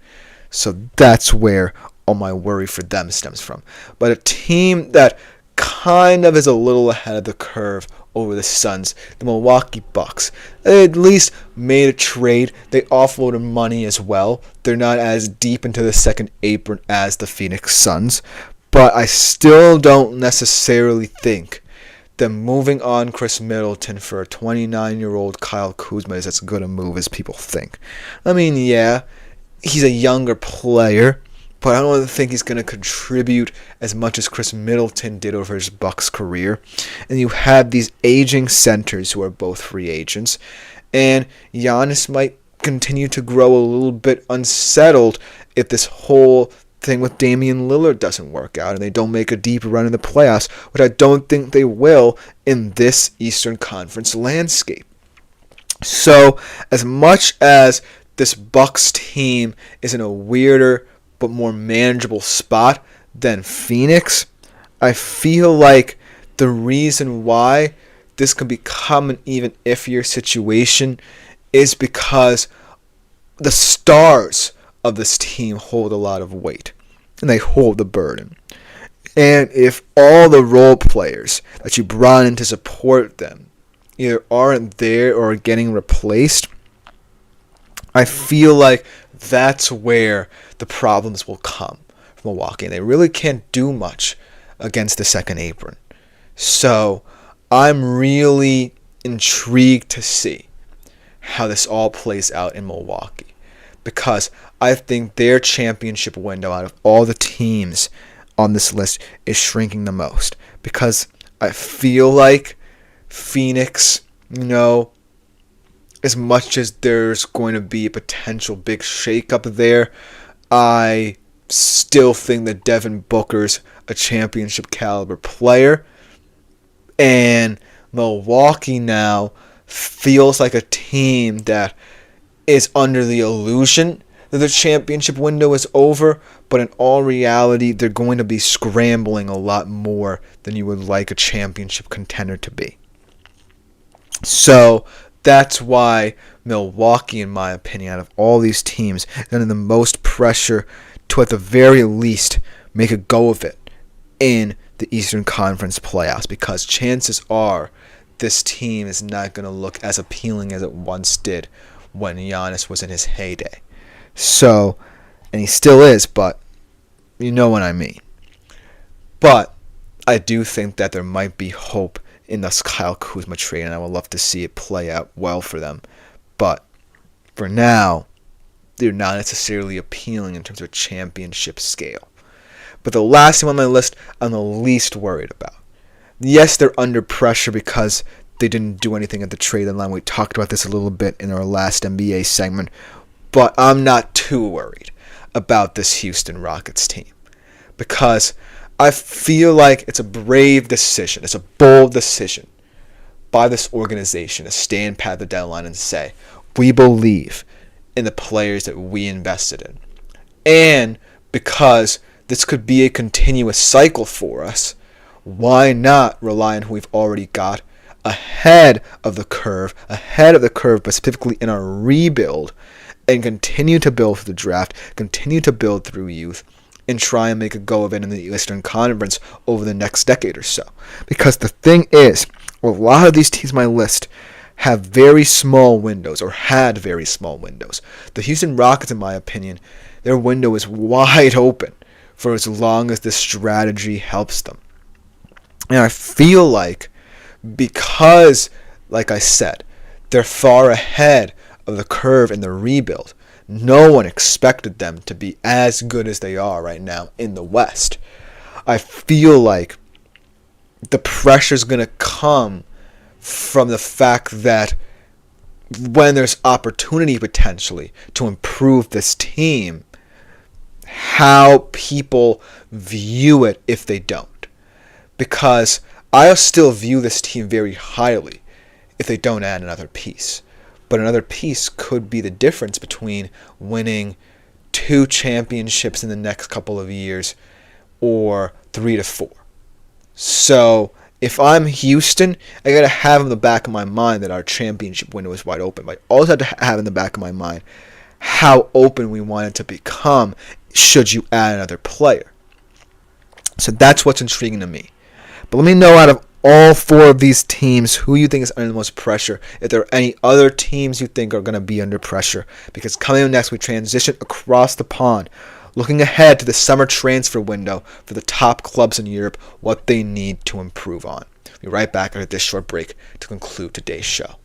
Speaker 1: So that's where all my worry for them stems from. But a team that kind of is a little ahead of the curve over the Suns, the Milwaukee Bucks. They at least made a trade. They offloaded money as well. They're not as deep into the second apron as the Phoenix Suns. But I still don't necessarily think that moving on Chris Middleton for a 29-year-old Kyle Kuzma is as good a move as people think. I mean, yeah, he's a younger player, but I don't think he's going to contribute as much as Chris Middleton did over his Bucks career. And you have these aging centers who are both free agents, and Giannis might continue to grow a little bit unsettled if this whole thing with Damian Lillard doesn't work out and they don't make a deep run in the playoffs, which I don't think they will in this Eastern Conference landscape. So as much as this Bucks team is in a weirder but more manageable spot than Phoenix, I feel like the reason why this can become an even iffier situation is because the stars of this team hold a lot of weight, and they hold the burden. And if all the role players that you brought in to support them either aren't there or are getting replaced, I feel like that's where the problems will come from Milwaukee, and they really can't do much against the second apron. So I'm really intrigued to see how this all plays out in Milwaukee, because I think their championship window out of all the teams on this list is shrinking the most, because I feel like Phoenix, as much as there's going to be a potential big shakeup there, I still think that Devin Booker's a championship caliber player, And Milwaukee now feels like a team that is under the illusion that the championship window is over, but in all reality, they're going to be scrambling a lot more than you would like a championship contender to be. So that's why Milwaukee, in my opinion, out of all these teams, is under the most pressure to, at the very least, make a go of it in the Eastern Conference playoffs, because chances are this team is not going to look as appealing as it once did when Giannis was in his heyday. So, and he still is, but you know what I mean. But I do think that there might be hope in this Kyle Kuzma trade, and I would love to see it play out well for them. But for now, they're not necessarily appealing in terms of a championship scale. But the last team on my list, I'm the least worried about. Yes, they're under pressure because they didn't do anything at the trade deadline. We talked about this a little bit in our last NBA segment. But I'm not too worried about this Houston Rockets team, because I feel like it's a brave decision. It's a bold decision by this organization to stand pat the deadline and say, we believe in the players that we invested in. And because this could be a continuous cycle for us, why not rely on who we've already got ahead of the curve, but specifically in our rebuild, and continue to build through the draft, continue to build through youth, and try and make a go of it in the Eastern Conference over the next decade or so. Because the thing is, a lot of these teams on my list have very small windows, or had very small windows. The Houston Rockets, in my opinion, their window is wide open for as long as this strategy helps them. And I feel like, because, like I said, they're far ahead of the curve in the rebuild, no one expected them to be as good as they are right now in the West. I feel like the pressure's going to come from the fact that when there's opportunity potentially to improve this team, how people view it if they don't. Because I still view this team very highly if they don't add another piece. But another piece could be the difference between winning 2 championships in the next couple of years or 3 to 4. So if I'm Houston, I got to have in the back of my mind that our championship window is wide open. But I also have to have in the back of my mind how open we want it to become should you add another player. So that's what's intriguing to me. But let me know, out of all 4 of these teams, who you think is under the most pressure, if there are any other teams you think are going to be under pressure. Because coming up next, we transition across the pond, looking ahead to the summer transfer window for the top clubs in Europe, what they need to improve on. We'll be right back after this short break to conclude today's show.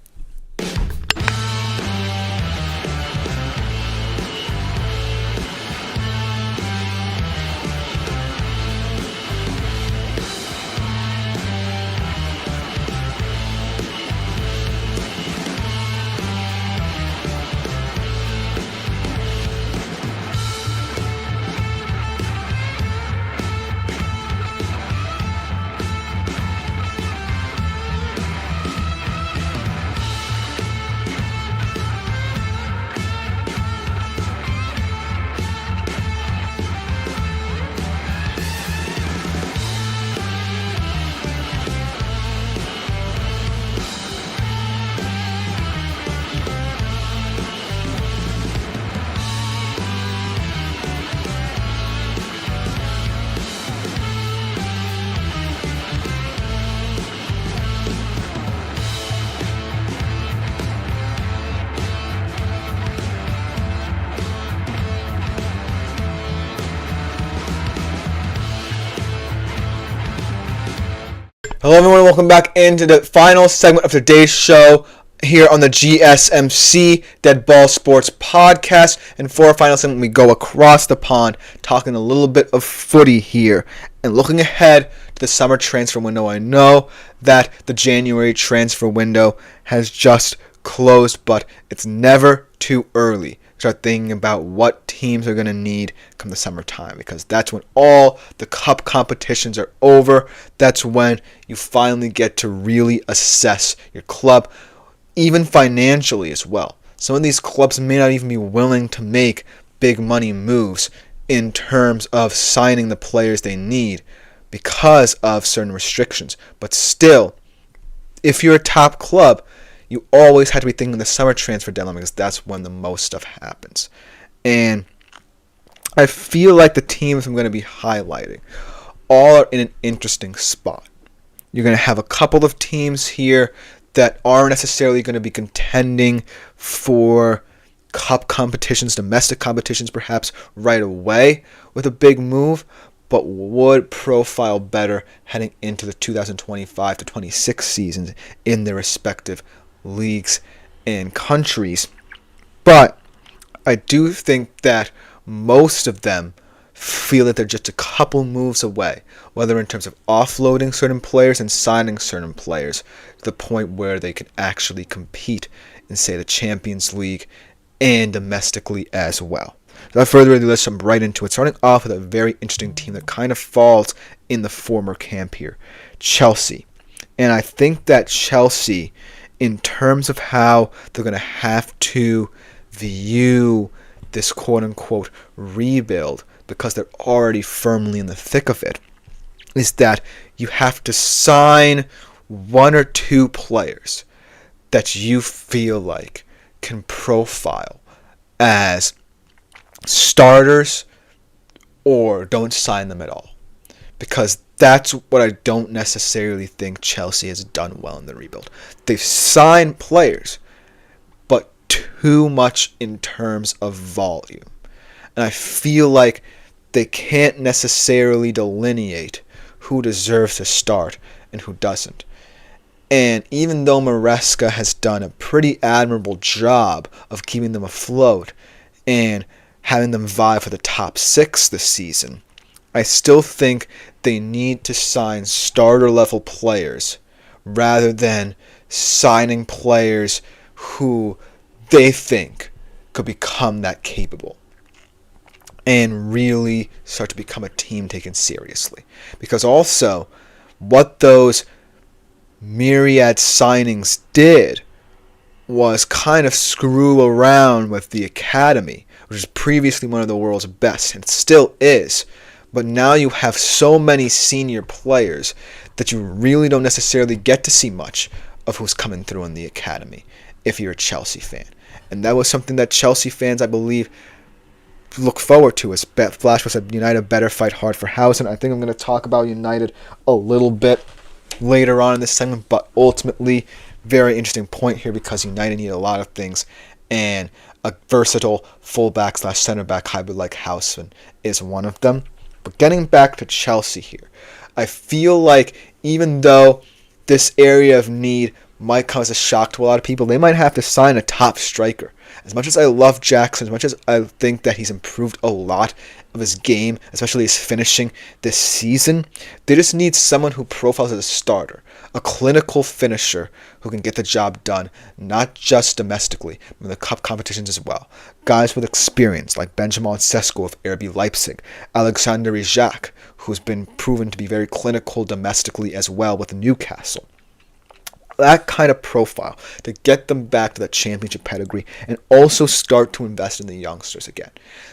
Speaker 1: Hello everyone, welcome back into the final segment of today's show here on the GSMC Dead Ball Sports Podcast. And for our final segment, we go across the pond, talking a little bit of footy here and looking ahead to the summer transfer window. I know that the January transfer window has just closed, but it's never too early to start thinking about what teams are going to need come the summertime, because that's when all the cup competitions are over. That's when you finally get to really assess your club, even financially as well. Some of these clubs may not even be willing to make big money moves in terms of signing the players they need because of certain restrictions. But still, if you're a top club, you always have to be thinking the summer transfer deadline, because that's when the most stuff happens. And I feel like the teams I'm going to be highlighting all are in an interesting spot. You're going to have a couple of teams here that aren't necessarily going to be contending for cup competitions, domestic competitions perhaps right away with a big move, but would profile better heading into the 2025 to 26 seasons in their respective leagues and countries. But I do think that most of them feel that they're just a couple moves away, whether in terms of offloading certain players and signing certain players to the point where they can actually compete in, say, the Champions League and domestically as well. Without further ado, let's jump right into it. Starting off with a very interesting team that kind of falls in the former camp here, Chelsea. And I think that Chelsea, in terms of how they're going to have to view this quote-unquote rebuild, because they're already firmly in the thick of it, is that you have to sign one or two players that you feel like can profile as starters, or don't sign them at all. Because that's what I don't necessarily think Chelsea has done well in the rebuild. They've signed players, but too much in terms of volume. And I feel like they can't necessarily delineate who deserves to start and who doesn't. And even though Maresca has done a pretty admirable job of keeping them afloat and having them vie for the top 6 this season, I still think they need to sign starter level players rather than signing players who they think could become that capable and really start to become a team taken seriously. Because also, what those myriad signings did was kind of screw around with the academy, which is previously one of the world's best, and still is. But now you have so many senior players that you really don't necessarily get to see much of who's coming through in the academy if you're a Chelsea fan. And that was something that Chelsea fans, I believe, look forward to. As Flash said, United better fight hard for housing. I think I'm going to talk about United a little bit later on in this segment, but ultimately, very interesting point here, because United need a lot of things, and a versatile fullback / center back hybrid like Houseman is one of them. But getting back to Chelsea here, I feel like even though this area of need might come as a shock to a lot of people, they might have to sign a top striker. As much as I love Jackson, as much as I think that he's improved a lot of his game, especially his finishing this season, they just need someone who profiles as a starter, a clinical finisher who can get the job done, not just domestically, but in the cup competitions as well. Guys with experience like Benjamin Sesko of RB Leipzig, Alexander Isak, who's been proven to be very clinical domestically as well with Newcastle. That kind of profile to get them back to that championship pedigree, and also start to invest in the youngsters again.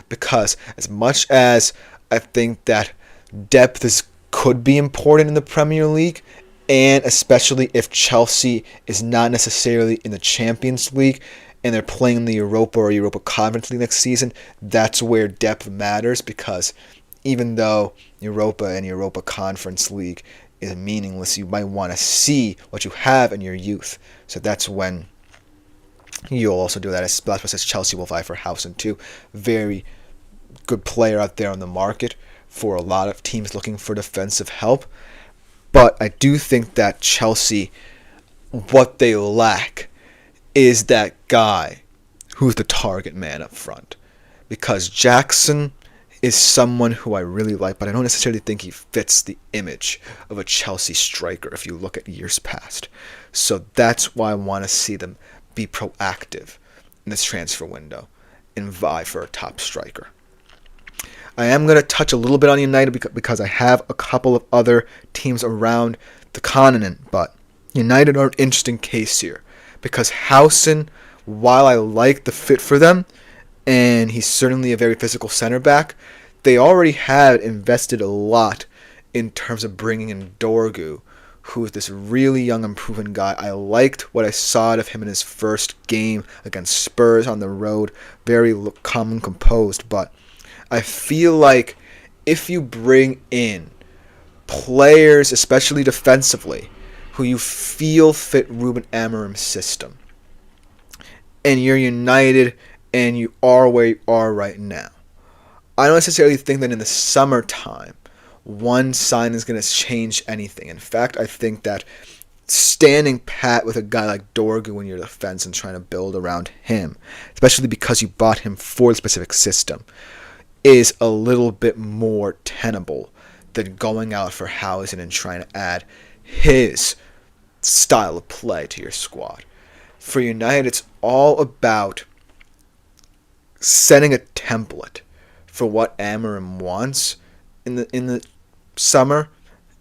Speaker 1: Because as much as I think that depth could be important in the Premier League, and especially if Chelsea is not necessarily in the Champions League and they're playing the Europa or Europa Conference League next season, that's where depth matters. Because even though Europa and Europa Conference League is meaningless, you might want to see what you have in your youth. So that's when you'll also do that. As Splash says, Chelsea will vie for Housen too. Very good player out there on the market for a lot of teams looking for defensive help. But I do think that Chelsea, what they lack is that guy who's the target man up front. Because Jackson is someone who I really like, but I don't necessarily think he fits the image of a Chelsea striker if you look at years past. So that's why I want to see them be proactive in this transfer window and vie for a top striker. I am going to touch a little bit on United because I have a couple of other teams around the continent, but United are an interesting case here because Howson, while I like the fit for them, and he's certainly a very physical center back, they already had invested a lot in terms of bringing in Dorgu, who is this really young and proven guy. I liked what I saw of him in his first game against Spurs on the road, very calm and composed, but I feel like if you bring in players, especially defensively, who you feel fit Ruben Amorim's system, and you're United and you are where you are right now, I don't necessarily think that in the summertime one sign is going to change anything. In fact, I think that standing pat with a guy like Dorgu in your defense and trying to build around him, especially because you bought him for the specific system, is a little bit more tenable than going out for Howson and trying to add his style of play to your squad. For United, it's all about setting a template for what Amorim wants in the summer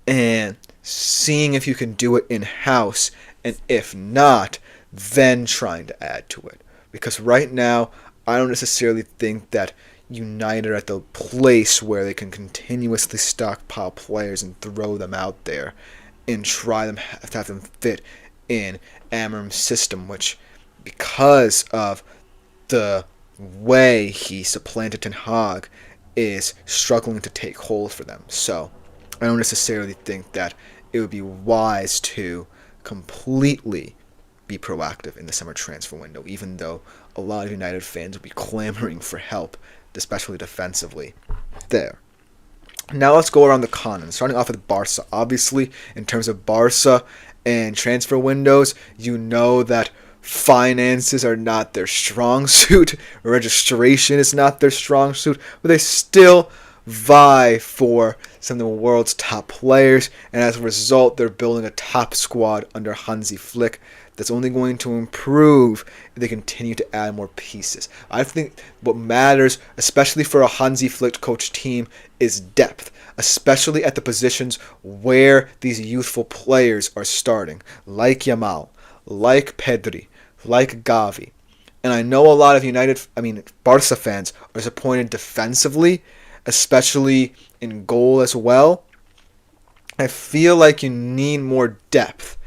Speaker 1: and seeing if you can do it in-house, and if not, then trying to add to it. Because right now, I don't necessarily think that United are at the place where they can continuously stockpile players and throw them out there and try to have them fit in Amorim's system, which, because of the way he supplanted Ten Hag, is struggling to take hold for them. So I don't necessarily think that it would be wise to completely be proactive in the summer transfer window, even though a lot of United fans will be clamoring for help, especially defensively there. Now let's go around the continent, starting off with Barca. Obviously, in terms of Barca and transfer windows, you know that finances are not their strong suit, registration is not their strong suit, but they still vie for some of the world's top players, and as a result, they're building a top squad under Hansi Flick that's only going to improve if they continue to add more pieces. I think what matters, especially for a Hansi Flick coach team, is depth, especially at the positions where these youthful players are starting, like Yamal, like Pedri, like Gavi. And I know a lot of Barca fans are disappointed defensively, especially in goal as well. I feel like you need more depth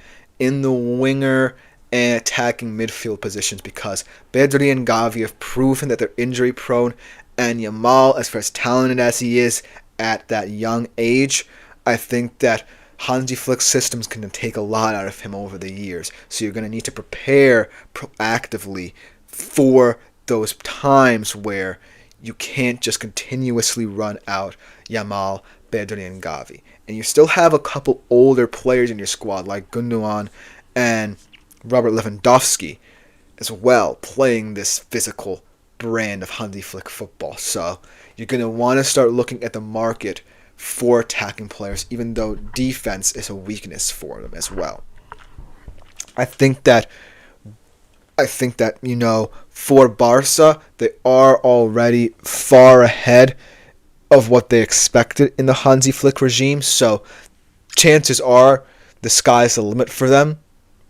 Speaker 1: in the winger and attacking midfield positions because Pedri and Gavi have proven that they're injury prone, and Yamal, as far as talented as he is at that young age, I think that Hansi Flick's systems can take a lot out of him over the years. So you're going to need to prepare proactively for those times where you can't just continuously run out Yamal, Pedri, and Gavi. And you still have a couple older players in your squad like Gundogan and Robert Lewandowski as well, playing this physical brand of Hansi Flick football. So you're going to want to start looking at the market for attacking players, even though defense is a weakness for them as well. I think that for Barca, they are already far ahead of what they expected in the Hansi Flick regime, so chances are the sky's the limit for them,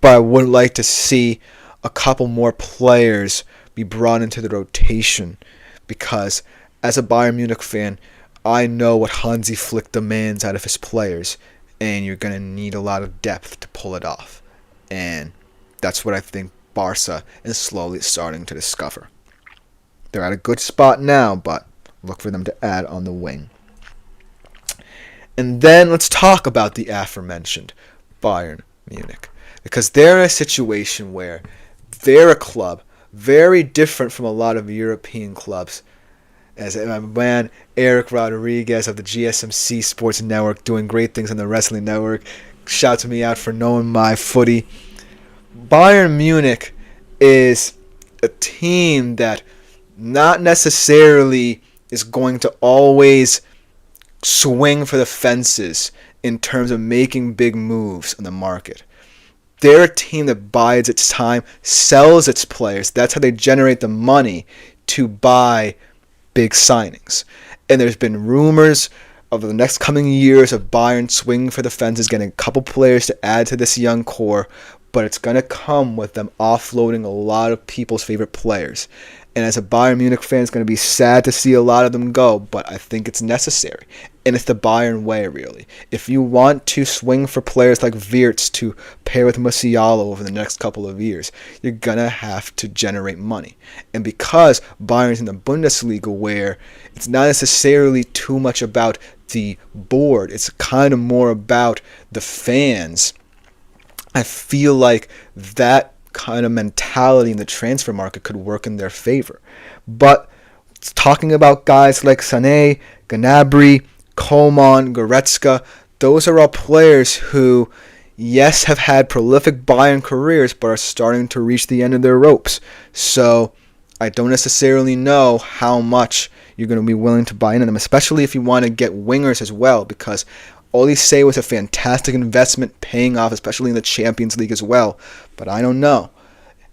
Speaker 1: but I would like to see a couple more players be brought into the rotation, because as a Bayern Munich fan, I know what Hansi Flick demands out of his players, and you're going to need a lot of depth to pull it off. And that's what I think Barca is slowly starting to discover. They're at a good spot now, but look for them to add on the wing. And then let's talk about the aforementioned Bayern Munich, because they're in a situation where they're a club very different from a lot of European clubs. As my man Eric Rodriguez of the GSMC Sports Network, doing great things on the Wrestling Network, shouts me out for knowing my footy. Bayern Munich is a team that not necessarily is going to always swing for the fences in terms of making big moves on the market. They're a team that bides its time, sells its players. That's how they generate the money to buy big signings. And there's been rumors over the next coming years of Bayern swinging for the fences, getting a couple players to add to this young core, but it's going to come with them offloading a lot of people's favorite players. And as a Bayern Munich fan, it's going to be sad to see a lot of them go, but I think it's necessary. And it's the Bayern way, really. If you want to swing for players like Wirtz to pair with Musiala over the next couple of years, you're going to have to generate money. And because Bayern's in the Bundesliga, where it's not necessarily too much about the board, it's kind of more about the fans, I feel like that kind of mentality in the transfer market could work in their favor. But talking about guys like Sané, Gnabry, Coman, Goretzka, those are all players who, yes, have had prolific Bayern careers, but are starting to reach the end of their ropes. So I don't necessarily know how much you're going to be willing to buy into them, especially if you want to get wingers as well, because Olise was a fantastic investment, paying off, especially in the Champions League as well. But I don't know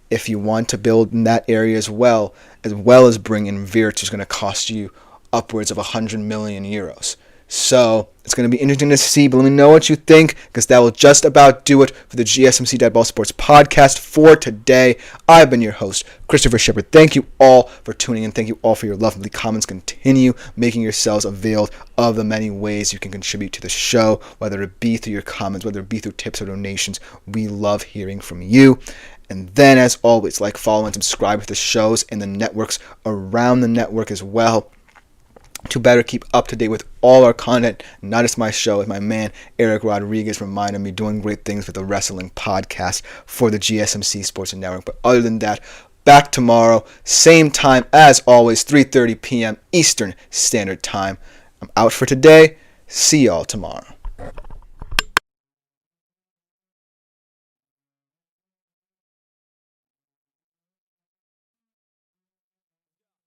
Speaker 1: if you want to build in that area as well as bring in Wirtz, is going to cost you upwards of 100 million euros. So it's going to be interesting to see, but let me know what you think, because that will just about do it for the GSMC Dead Ball Sports podcast for today. I've been your host, Christopher Shepard. Thank you all for tuning in. Thank you all for your lovely comments. Continue making yourselves availed of the many ways you can contribute to the show, whether it be through your comments, whether it be through tips or donations. We love hearing from you. And then, as always, like, follow, and subscribe to the shows and the networks around the network as well, to better keep up to date with all our content, not just my show, as my man Eric Rodriguez reminded me, doing great things with the wrestling podcast for the GSMC Sports Network. But other than that, back tomorrow, same time as always, 3:30 p.m. Eastern Standard Time. I'm out for today. See y'all tomorrow.